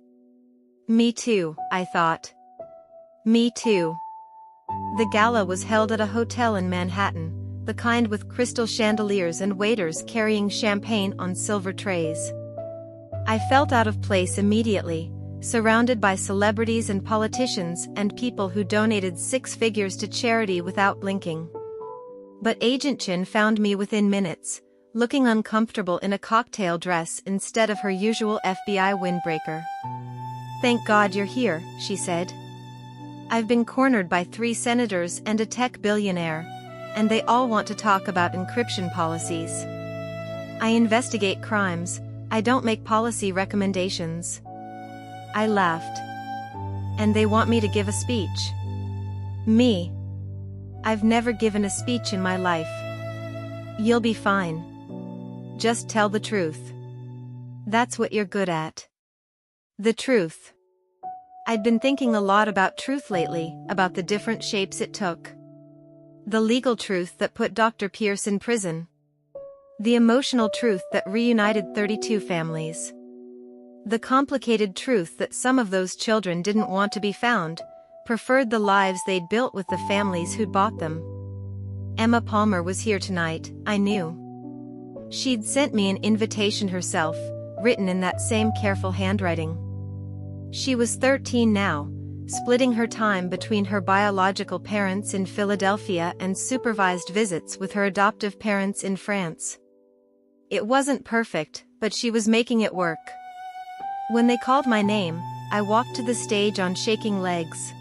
Me too, I thought. Me too. The gala was held at a hotel in Manhattan, the kind with crystal chandeliers and waiters carrying champagne on silver trays. I felt out of place immediately, surrounded by celebrities and politicians and people who donated 6 figures to charity without blinking. But Agent Chin found me within minutes, looking uncomfortable in a cocktail dress instead of her usual FBI windbreaker. "Thank God you're here," she said. "I've been cornered by 3 senators and a tech billionaire, and they all want to talk about encryption policies. I investigate crimes, I don't make policy recommendations." I laughed. "And they want me to give a speech?" Me? I've never given a speech in my life. "You'll be fine. Just tell the truth. That's what you're good at." The truth. I'd been thinking a lot about truth lately, about the different shapes it took. The legal truth that put Dr. Pierce in prison. The emotional truth that reunited 32 families. The complicated truth that some of those children didn't want to be found, preferred the lives they'd built with the families who'd bought them. Emma Palmer was here tonight, I knew. She'd sent me an invitation herself, written in that same careful handwriting. She was 13 now, splitting her time between her biological parents in Philadelphia and supervised visits with her adoptive parents in France. It wasn't perfect, but she was making it work. When they called my name, I walked to the stage on shaking legs.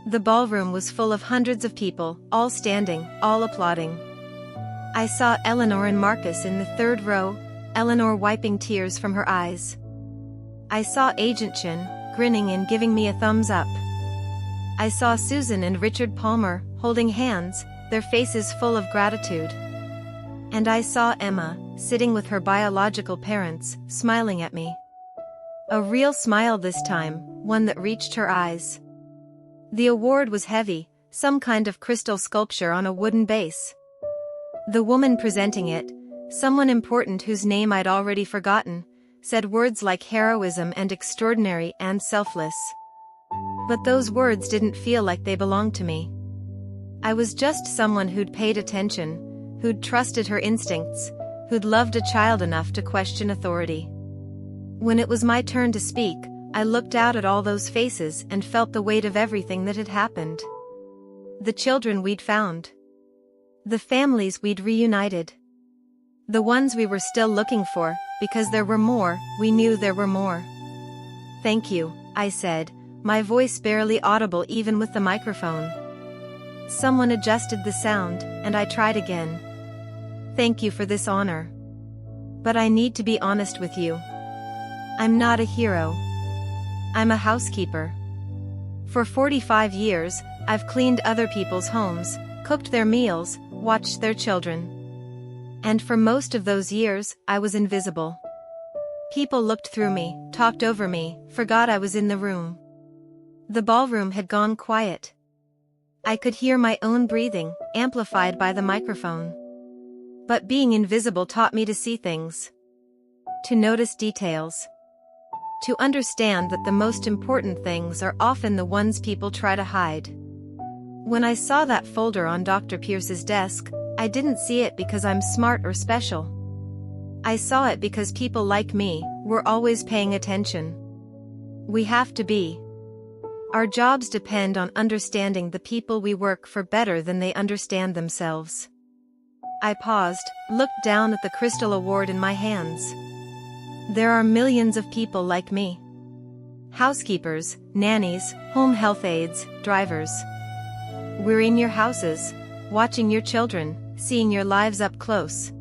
The ballroom was full of hundreds of people, all standing, all applauding. I saw Eleanor and Marcus in the 3rd row, Eleanor wiping tears from her eyes. I saw Agent Chin, grinning and giving me a thumbs up. I saw Susan and Richard Palmer, holding hands, their faces full of gratitude. And I saw Emma, sitting with her biological parents, smiling at me. A real smile this time, one that reached her eyes. The award was heavy, some kind of crystal sculpture on a wooden base. The woman presenting it, someone important whose name I'd already forgotten, said words like heroism and extraordinary and selfless. But those words didn't feel like they belonged to me. I was just someone who'd paid attention, who'd trusted her instincts, who'd loved a child enough to question authority. When it was my turn to speak, I looked out at all those faces and felt the weight of everything that had happened. The children we'd found. The families we'd reunited. The ones we were still looking for, because there were more, we knew there were more. "Thank you," I said, my voice barely audible even with the microphone. Someone adjusted the sound, and I tried again. "Thank you for this honor. But I need to be honest with you. I'm not a hero. I'm a housekeeper. For 45 years, I've cleaned other people's homes, cooked their meals, watched their children. And for most of those years, I was invisible. People looked through me, talked over me, forgot I was in the room. The ballroom had gone quiet. I could hear my own breathing, amplified by the microphone. But being invisible taught me to see things. To notice details. To understand that the most important things are often the ones people try to hide. When I saw that folder on Dr. Pierce's desk, I didn't see it because I'm smart or special. I saw it because people like me were always paying attention. We have to be. Our jobs depend on understanding the people we work for better than they understand themselves. I paused, looked down at the crystal award in my hands. There are millions of people like me. Housekeepers, nannies, home health aides, drivers. We're in your houses, watching your children, seeing your lives up close.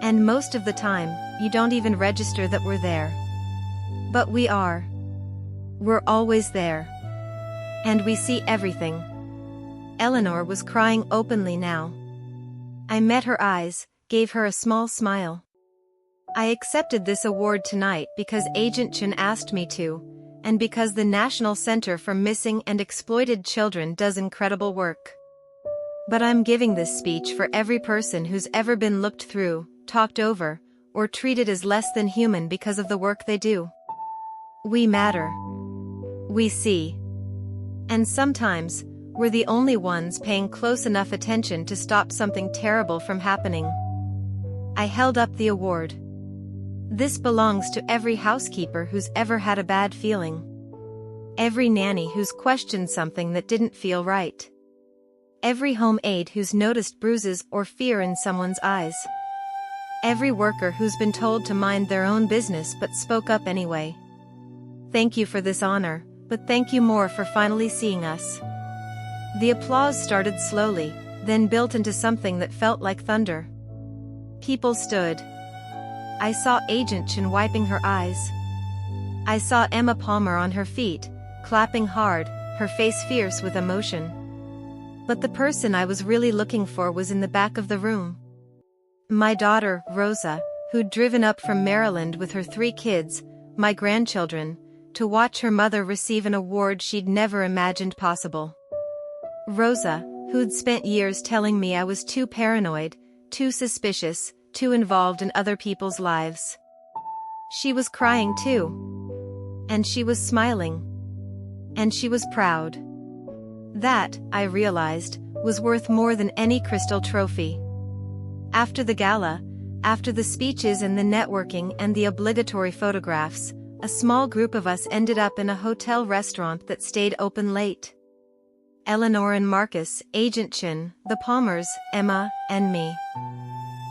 And most of the time, you don't even register that we're there. But we are. We're always there. And we see everything. Eleanor was crying openly now. I met her eyes, gave her a small smile. I accepted this award tonight because Agent Chin asked me to, and because the National Center for Missing and Exploited Children does incredible work. But I'm giving this speech for every person who's ever been looked through, talked over, or treated as less than human because of the work they do. We matter. We see. And sometimes, we're the only ones paying close enough attention to stop something terrible from happening. I held up the award. This belongs to every housekeeper who's ever had a bad feeling. Every nanny who's questioned something that didn't feel right. Every home aide who's noticed bruises or fear in someone's eyes. Every worker who's been told to mind their own business but spoke up anyway. Thank you for this honor, but thank you more for finally seeing us. The applause started slowly, then built into something that felt like thunder. People stood. I saw Agent Chen wiping her eyes. I saw Emma Palmer on her feet, clapping hard, her face fierce with emotion. But the person I was really looking for was in the back of the room. My daughter, Rosa, who'd driven up from Maryland with her 3 kids, my grandchildren, to watch her mother receive an award she'd never imagined possible. Rosa, who'd spent years telling me I was too paranoid, too suspicious, too involved in other people's lives. She was crying too. And she was smiling. And she was proud. That, I realized, was worth more than any crystal trophy. After the gala, after the speeches and the networking and the obligatory photographs, a small group of us ended up in a hotel restaurant that stayed open late. Eleanor and Marcus, Agent Chen, the Palmers, Emma, and me.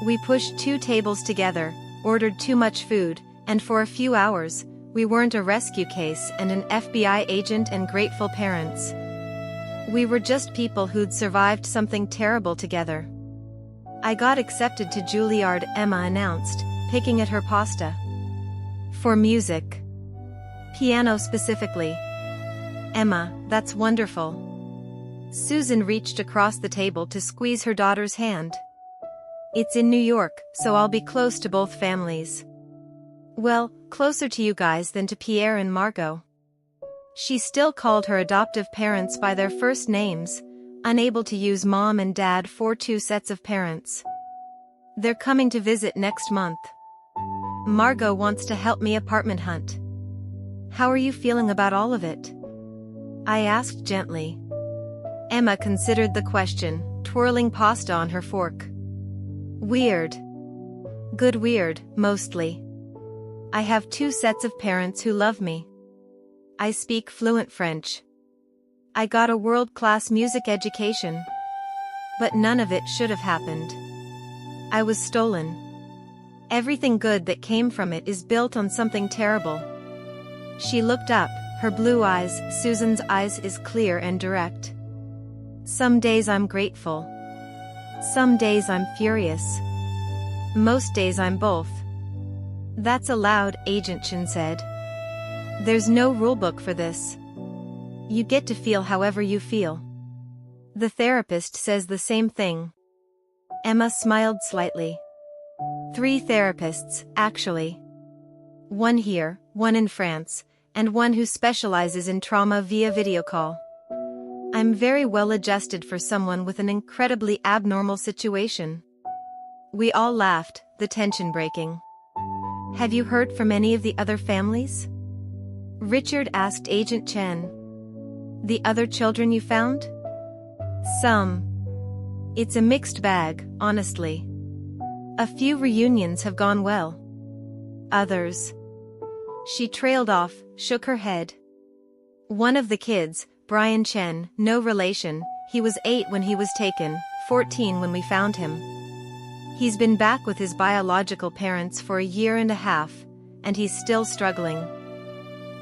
We pushed 2 tables together, ordered too much food, and for a few hours, we weren't a rescue case and an FBI agent and grateful parents. We were just people who'd survived something terrible together. I got accepted to Juilliard, Emma announced, picking at her pasta. For music. Piano specifically. Emma, that's wonderful. Susan reached across the table to squeeze her daughter's hand. It's in New York, so I'll be close to both families. Well, closer to you guys than to Pierre and Margot. She still called her adoptive parents by their first names, unable to use mom and dad for 2 sets of parents. They're coming to visit next month. Margot wants to help me apartment hunt. How are you feeling about all of it? I asked gently. Emma considered the question, twirling pasta on her fork. Weird. Good weird, mostly. I have 2 sets of parents who love me. I speak fluent French. I got a world-class music education. But none of it should have happened. I was stolen. Everything good that came from it is built on something terrible. She looked up, her blue eyes, Susan's eyes, is clear and direct. Some days I'm grateful. Some days I'm furious. Most days I'm both. That's allowed, Agent Chen said. There's no rulebook for this. You get to feel however you feel. The therapist says the same thing. Emma smiled slightly. 3 therapists, actually. 1 here, 1 in France, and 1 who specializes in trauma via video call. I'm very well adjusted for someone with an incredibly abnormal situation. We all laughed, the tension breaking. Have you heard from any of the other families? Richard asked Agent Chen. The other children you found? Some. It's a mixed bag, honestly. A few reunions have gone well. Others. She trailed off, shook her head. One of the kids, Brian Chen, no relation, he was 8 when he was taken, 14 when we found him. He's been back with his biological parents for a year and a half, and he's still struggling.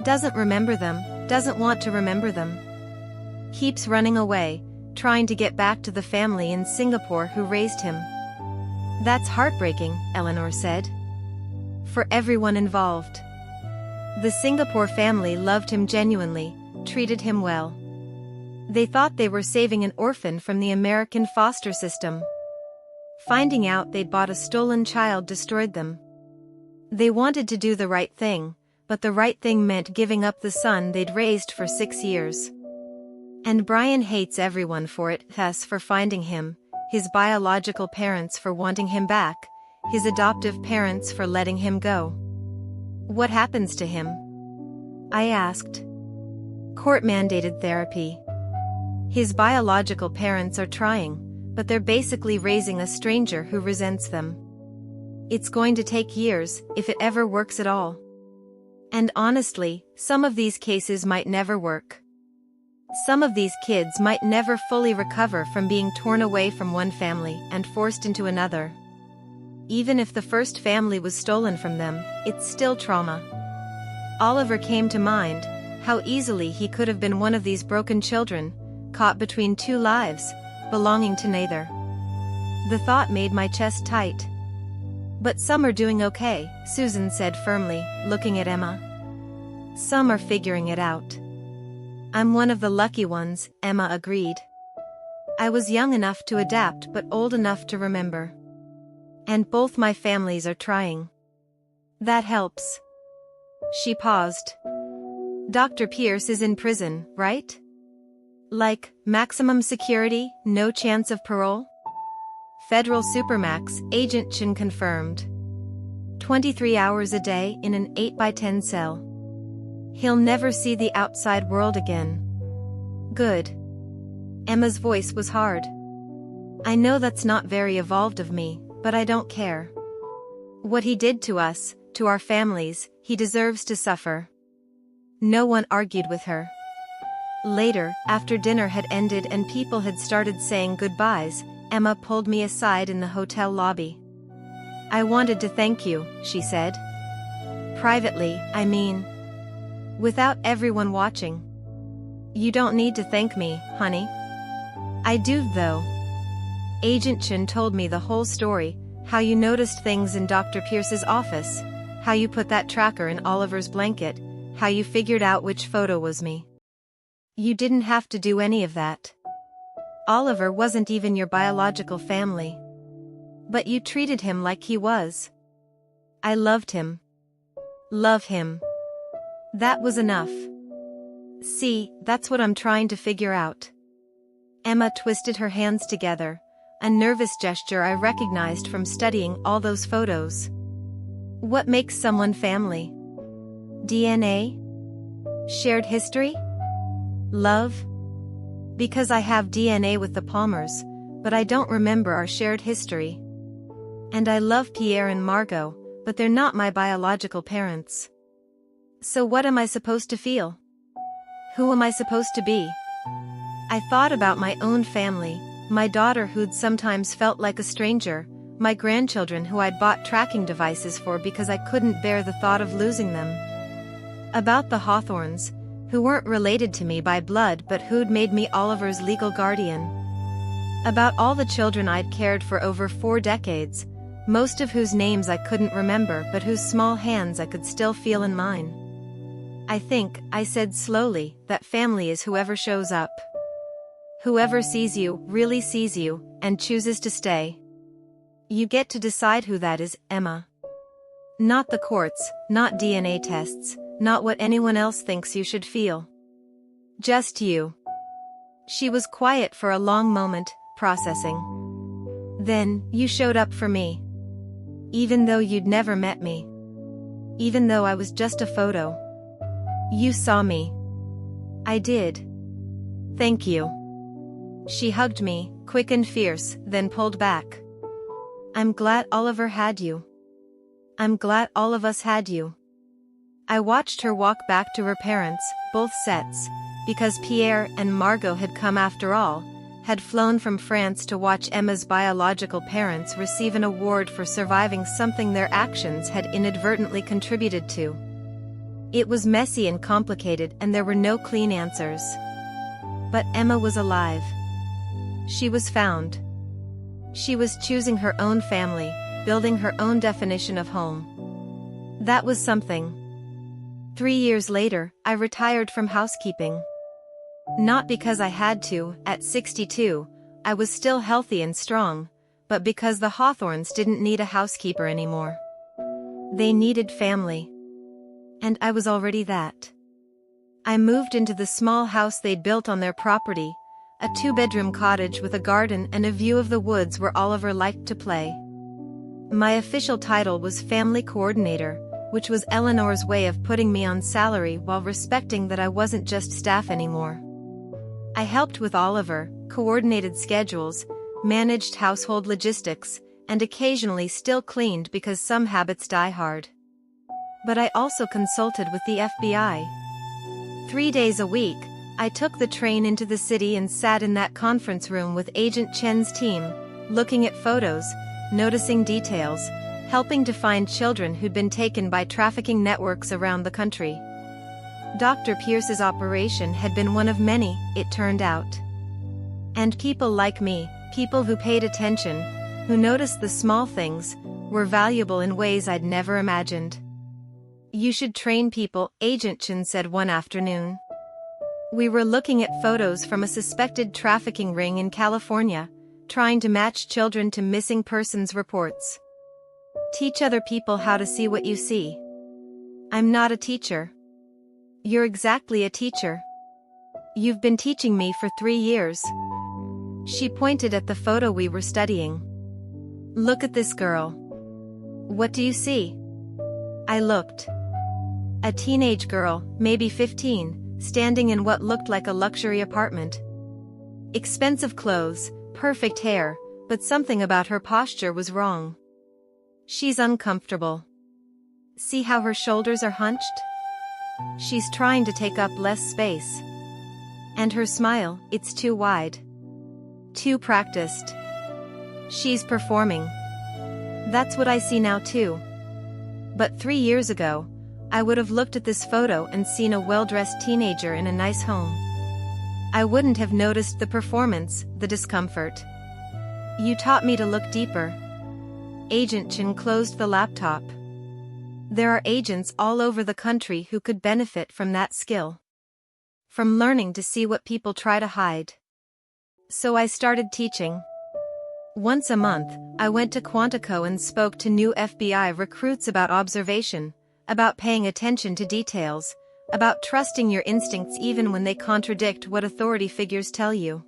Doesn't remember them, doesn't want to remember them. Keeps running away, trying to get back to the family in Singapore who raised him. That's heartbreaking, Eleanor said. For everyone involved. The Singapore family loved him genuinely, treated him well. They thought they were saving an orphan from the American foster system. Finding out they'd bought a stolen child destroyed them. They wanted to do the right thing, but the right thing meant giving up the son they'd raised for 6 years. And Brian hates everyone for it, us for finding him, his biological parents for wanting him back, his adoptive parents for letting him go. What happens to him? I asked. Court-mandated therapy. His biological parents are trying, but they're basically raising a stranger who resents them. It's going to take years, if it ever works at all. And honestly, some of these cases might never work. Some of these kids might never fully recover from being torn away from one family and forced into another. Even if the first family was stolen from them, it's still trauma. Oliver came to mind, how easily he could have been one of these broken children, caught between two lives, belonging to neither. The thought made my chest tight. But some are doing okay, Susan said firmly, looking at Emma. Some are figuring it out. I'm one of the lucky ones, Emma agreed. I was young enough to adapt but old enough to remember. And both my families are trying. That helps. She paused. Dr. Pierce is in prison, right? Like, maximum security, no chance of parole? Federal Supermax, Agent Chen confirmed. 23 hours a day in an 8x10 cell. He'll never see the outside world again. Good. Emma's voice was hard. I know that's not very evolved of me, but I don't care. What he did to us, to our families, he deserves to suffer. No one argued with her. Later, after dinner had ended and people had started saying goodbyes, Emma pulled me aside in the hotel lobby. I wanted to thank you, she said. Privately, I mean. Without everyone watching. You don't need to thank me, honey. I do, though. Agent Chen told me the whole story, how you noticed things in Dr. Pierce's office, how you put that tracker in Oliver's blanket, how you figured out which photo was me. You didn't have to do any of that. Oliver wasn't even your biological family. But you treated him like he was. I loved him. Love him. That was enough. See, that's what I'm trying to figure out. Emma twisted her hands together, a nervous gesture I recognized from studying all those photos. What makes someone family? DNA? Shared history? Love? Because I have DNA with the Palmers, but I don't remember our shared history. And I love Pierre and Margot, but they're not my biological parents. So what am I supposed to feel? Who am I supposed to be? I thought about my own family, my daughter who'd sometimes felt like a stranger, my grandchildren who I'd bought tracking devices for because I couldn't bear the thought of losing them. About the Hawthorns, who weren't related to me by blood but who'd made me Oliver's legal guardian. About all the children I'd cared for over 4 decades, most of whose names I couldn't remember but whose small hands I could still feel in mine. I think, I said slowly, that family is whoever shows up. Whoever sees you, really sees you, and chooses to stay. You get to decide who that is, Emma. Not the courts, not DNA tests, not what anyone else thinks you should feel. Just you. She was quiet for a long moment, processing. Then, you showed up for me. Even though you'd never met me. Even though I was just a photo. You saw me. I did. Thank you. She hugged me, quick and fierce, then pulled back. I'm glad Oliver had you. I'm glad all of us had you. I watched her walk back to her parents, both sets, because Pierre and Margot had come after all, had flown from France to watch Emma's biological parents receive an award for surviving something their actions had inadvertently contributed to. It was messy and complicated and there were no clean answers. But Emma was alive. She was found. She was choosing her own family, building her own definition of home. That was something. 3 years later, I retired from housekeeping. Not because I had to, at 62, I was still healthy and strong, but because the Hawthorns didn't need a housekeeper anymore. They needed family. And I was already that. I moved into the small house they'd built on their property, a 2-bedroom cottage with a garden and a view of the woods where Oliver liked to play. My official title was Family Coordinator, which was Eleanor's way of putting me on salary while respecting that I wasn't just staff anymore. I helped with Oliver, coordinated schedules, managed household logistics, and occasionally still cleaned because some habits die hard. But I also consulted with the FBI. 3 days a week, I took the train into the city and sat in that conference room with Agent Chen's team, looking at photos, noticing details, helping to find children who'd been taken by trafficking networks around the country. Dr. Pierce's operation had been one of many, it turned out. And people like me, people who paid attention, who noticed the small things, were valuable in ways I'd never imagined. "You should train people," Agent Chen said one afternoon. We were looking at photos from a suspected trafficking ring in California, trying to match children to missing persons reports. "Teach other people how to see what you see." "I'm not a teacher." "You're exactly a teacher. You've been teaching me for 3 years. She pointed at the photo we were studying. "Look at this girl. What do you see?" I looked. A teenage girl, maybe 15, standing in what looked like a luxury apartment. Expensive clothes, perfect hair, but something about her posture was wrong. She's uncomfortable. See how her shoulders are hunched? She's trying to take up less space. And her smile, it's too wide. Too practiced. She's performing. That's what I see now too. But 3 years ago, I would have looked at this photo and seen a well-dressed teenager in a nice home. I wouldn't have noticed the performance, the discomfort. You taught me to look deeper. Agent Chen closed the laptop. There are agents all over the country who could benefit from that skill. From learning to see what people try to hide. So I started teaching. Once a month, I went to Quantico and spoke to new FBI recruits about observation, about paying attention to details, about trusting your instincts even when they contradict what authority figures tell you.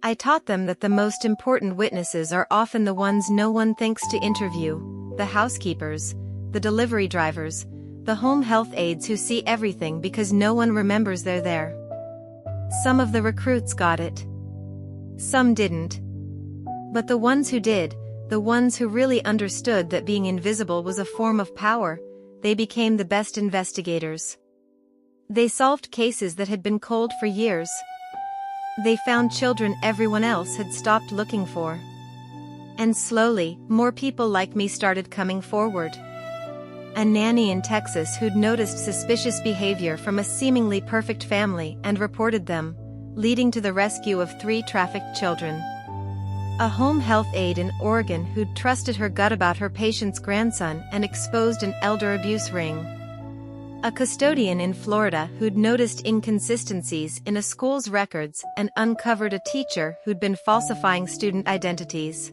I taught them that the most important witnesses are often the ones no one thinks to interview, the housekeepers, the delivery drivers, the home health aides who see everything because no one remembers they're there. Some of the recruits got it. Some didn't. But the ones who did, the ones who really understood that being invisible was a form of power, they became the best investigators. They solved cases that had been cold for years. They found children everyone else had stopped looking for. And slowly, more people like me started coming forward. A nanny in Texas who'd noticed suspicious behavior from a seemingly perfect family and reported them, leading to the rescue of 3 trafficked children. A home health aide in Oregon who'd trusted her gut about her patient's grandson and exposed an elder abuse ring. A custodian in Florida who'd noticed inconsistencies in a school's records and uncovered a teacher who'd been falsifying student identities.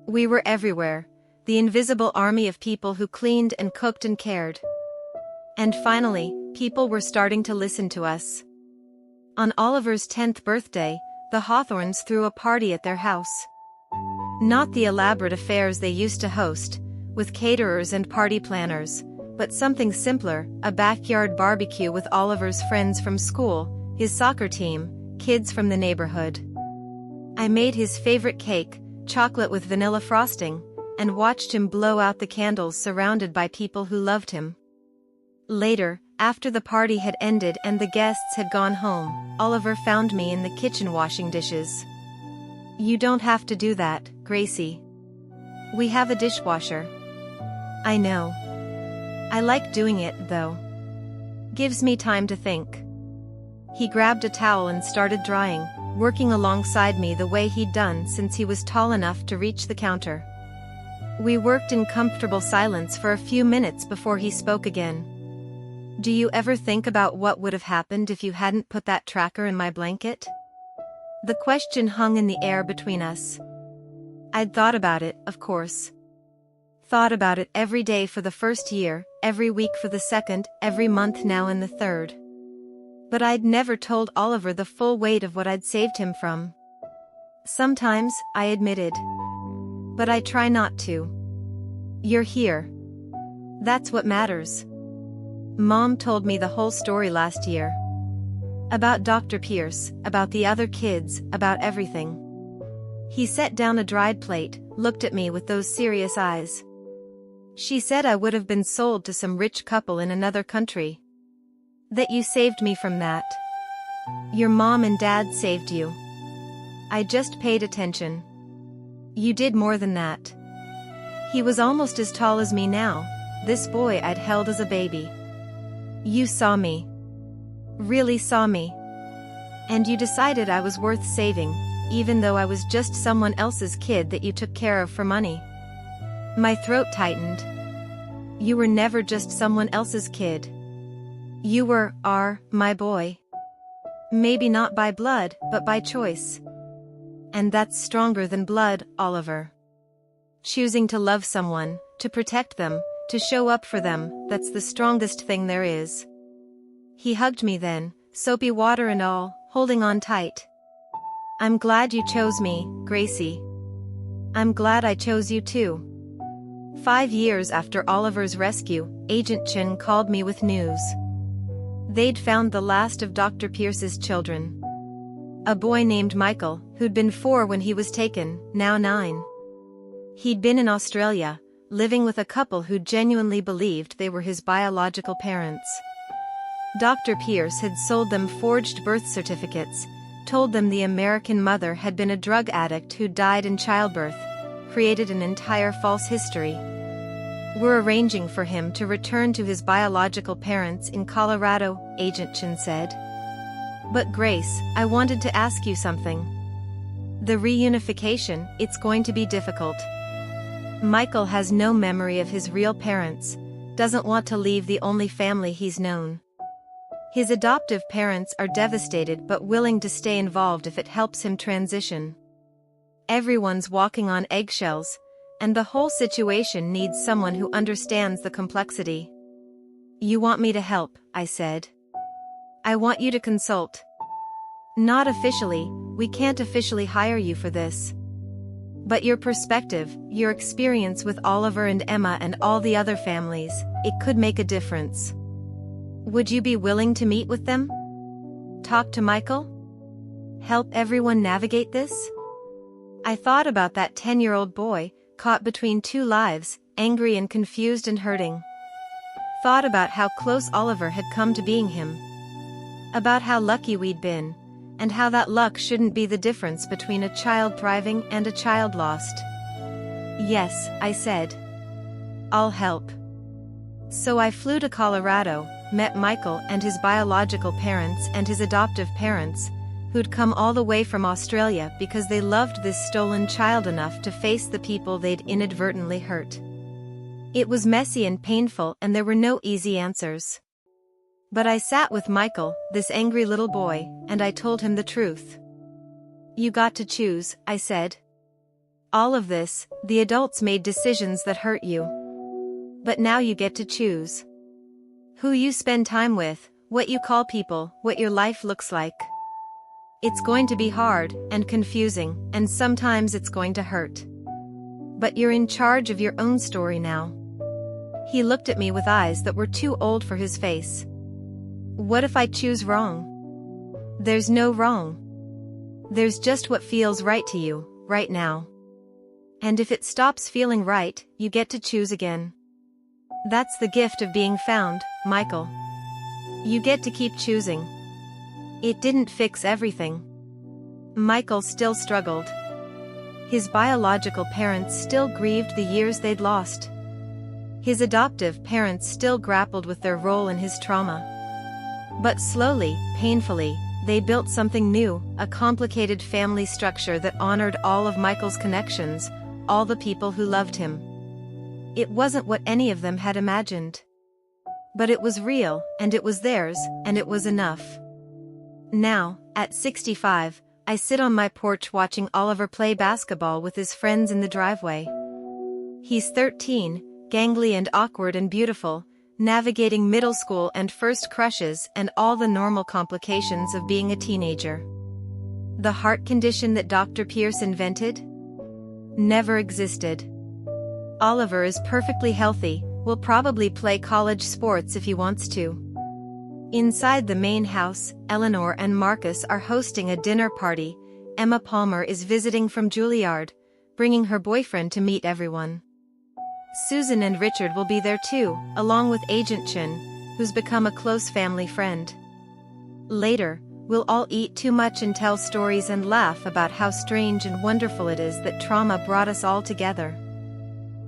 We were everywhere, the invisible army of people who cleaned and cooked and cared. And finally, people were starting to listen to us. On Oliver's 10th birthday, the Hawthorns threw a party at their house. Not the elaborate affairs they used to host, with caterers and party planners, but something simpler, a backyard barbecue with Oliver's friends from school, his soccer team, kids from the neighborhood. I made his favorite cake, chocolate with vanilla frosting, and watched him blow out the candles surrounded by people who loved him. Later, after the party had ended and the guests had gone home, Oliver found me in the kitchen washing dishes. "You don't have to do that, Gracie. We have a dishwasher." "I know. I like doing it, though. Gives me time to think." He grabbed a towel and started drying, working alongside me the way he'd done since he was tall enough to reach the counter. We worked in comfortable silence for a few minutes before he spoke again. "Do you ever think about what would have happened if you hadn't put that tracker in my blanket?" The question hung in the air between us. I'd thought about it, of course. Thought about it every day for the first year, every week for the second, every month now in the third. But I'd never told Oliver the full weight of what I'd saved him from. Sometimes, I admitted. But I try not to. You're here. That's what matters. Mom told me the whole story last year. About Dr. Pierce, about the other kids, about everything. He set down a dried plate, looked at me with those serious eyes. She said I would have been sold to some rich couple in another country. That you saved me from that. Your mom and dad saved you. I just paid attention. You did more than that. He was almost as tall as me now, this boy I'd held as a baby. You saw me. Really saw me. And you decided I was worth saving, even though I was just someone else's kid that you took care of for money. My throat tightened. You were never just someone else's kid. You are my boy. Maybe not by blood, but by choice. And that's stronger than blood, Oliver. Choosing to love someone, to protect them, to show up for them, that's the strongest thing there is. He hugged me then, soapy water and all, holding on tight. I'm glad you chose me, Gracie. I'm glad I chose you too. 5 years after Oliver's rescue, Agent Chin called me with news. They'd found the last of Dr. Pierce's children. A boy named Michael, who'd been 4 when he was taken, now 9. He'd been in Australia, living with a couple who genuinely believed they were his biological parents. Dr. Pierce had sold them forged birth certificates, told them the American mother had been a drug addict who died in childbirth, created an entire false history. We're arranging for him to return to his biological parents in Colorado, Agent Chin said. But Grace, I wanted to ask you something. The reunification, it's going to be difficult. Michael has no memory of his real parents, doesn't want to leave the only family he's known. His adoptive parents are devastated but willing to stay involved if it helps him transition. Everyone's walking on eggshells, and the whole situation needs someone who understands the complexity. You want me to help, I said. I want you to consult. Not officially, we can't officially hire you for this. But your perspective, your experience with Oliver and Emma and all the other families, it could make a difference. Would you be willing to meet with them? Talk to Michael? Help everyone navigate this? I thought about that 10-year-old boy, caught between 2 lives, angry and confused and hurting. Thought about how close Oliver had come to being him. About how lucky we'd been, and how that luck shouldn't be the difference between a child thriving and a child lost. Yes, I said. I'll help. So I flew to Colorado, met Michael and his biological parents and his adoptive parents, who'd come all the way from Australia because they loved this stolen child enough to face the people they'd inadvertently hurt. It was messy and painful and there were no easy answers. But I sat with Michael, this angry little boy, and I told him the truth. You got to choose, I said. All of this, the adults made decisions that hurt you. But now you get to choose. Who you spend time with, what you call people, what your life looks like. It's going to be hard, and confusing, and sometimes it's going to hurt. But you're in charge of your own story now. He looked at me with eyes that were too old for his face. What if I choose wrong? There's no wrong. There's just what feels right to you, right now. And if it stops feeling right, you get to choose again. That's the gift of being found, Michael. You get to keep choosing. It didn't fix everything. Michael still struggled. His biological parents still grieved the years they'd lost. His adoptive parents still grappled with their role in his trauma. But slowly, painfully, they built something new, a complicated family structure that honored all of Michael's connections, all the people who loved him. It wasn't what any of them had imagined. But it was real, and it was theirs, and it was enough. Now, at 65, I sit on my porch watching Oliver play basketball with his friends in the driveway. He's 13, gangly and awkward and beautiful, navigating middle school and first crushes and all the normal complications of being a teenager. The heart condition that Dr. Pierce invented? Never existed. Oliver is perfectly healthy, will probably play college sports if he wants to. Inside the main house, Eleanor and Marcus are hosting a dinner party, Emma Palmer is visiting from Juilliard, bringing her boyfriend to meet everyone. Susan and Richard will be there too, along with Agent Chen, who's become a close family friend. Later, we'll all eat too much and tell stories and laugh about how strange and wonderful it is that trauma brought us all together.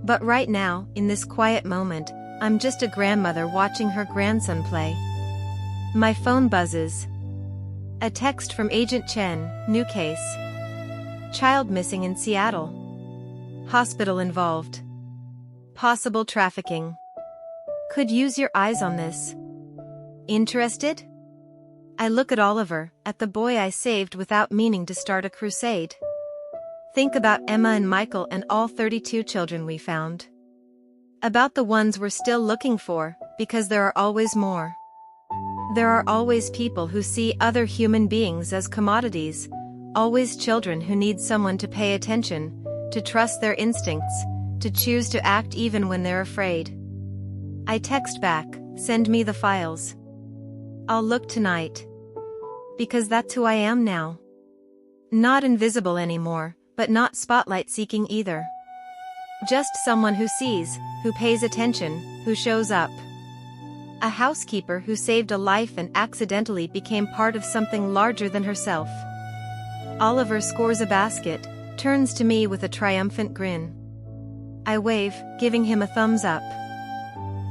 But right now, in this quiet moment, I'm just a grandmother watching her grandson play. My phone buzzes. A text from Agent Chen, new case. Child missing in Seattle. Hospital involved. Possible trafficking. Could use your eyes on this. Interested? I look at Oliver, at the boy I saved without meaning to start a crusade. Think about Emma and Michael and all 32 children we found. About the ones we're still looking for, because there are always more. There are always people who see other human beings as commodities, always children who need someone to pay attention, to trust their instincts, to choose to act even when they're afraid. I text back, send me the files. I'll look tonight. Because that's who I am now. Not invisible anymore, but not spotlight-seeking either. Just someone who sees, who pays attention, who shows up. A housekeeper who saved a life and accidentally became part of something larger than herself. Oliver scores a basket, turns to me with a triumphant grin. I wave, giving him a thumbs up.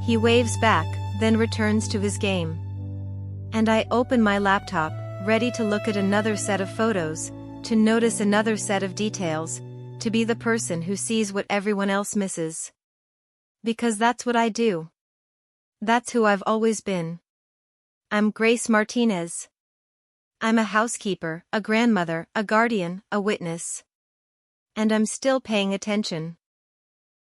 He waves back, then returns to his game. And I open my laptop, ready to look at another set of photos, to notice another set of details, to be the person who sees what everyone else misses. Because that's what I do. That's who I've always been. I'm Grace Martinez. I'm a housekeeper, a grandmother, a guardian, a witness. And I'm still paying attention.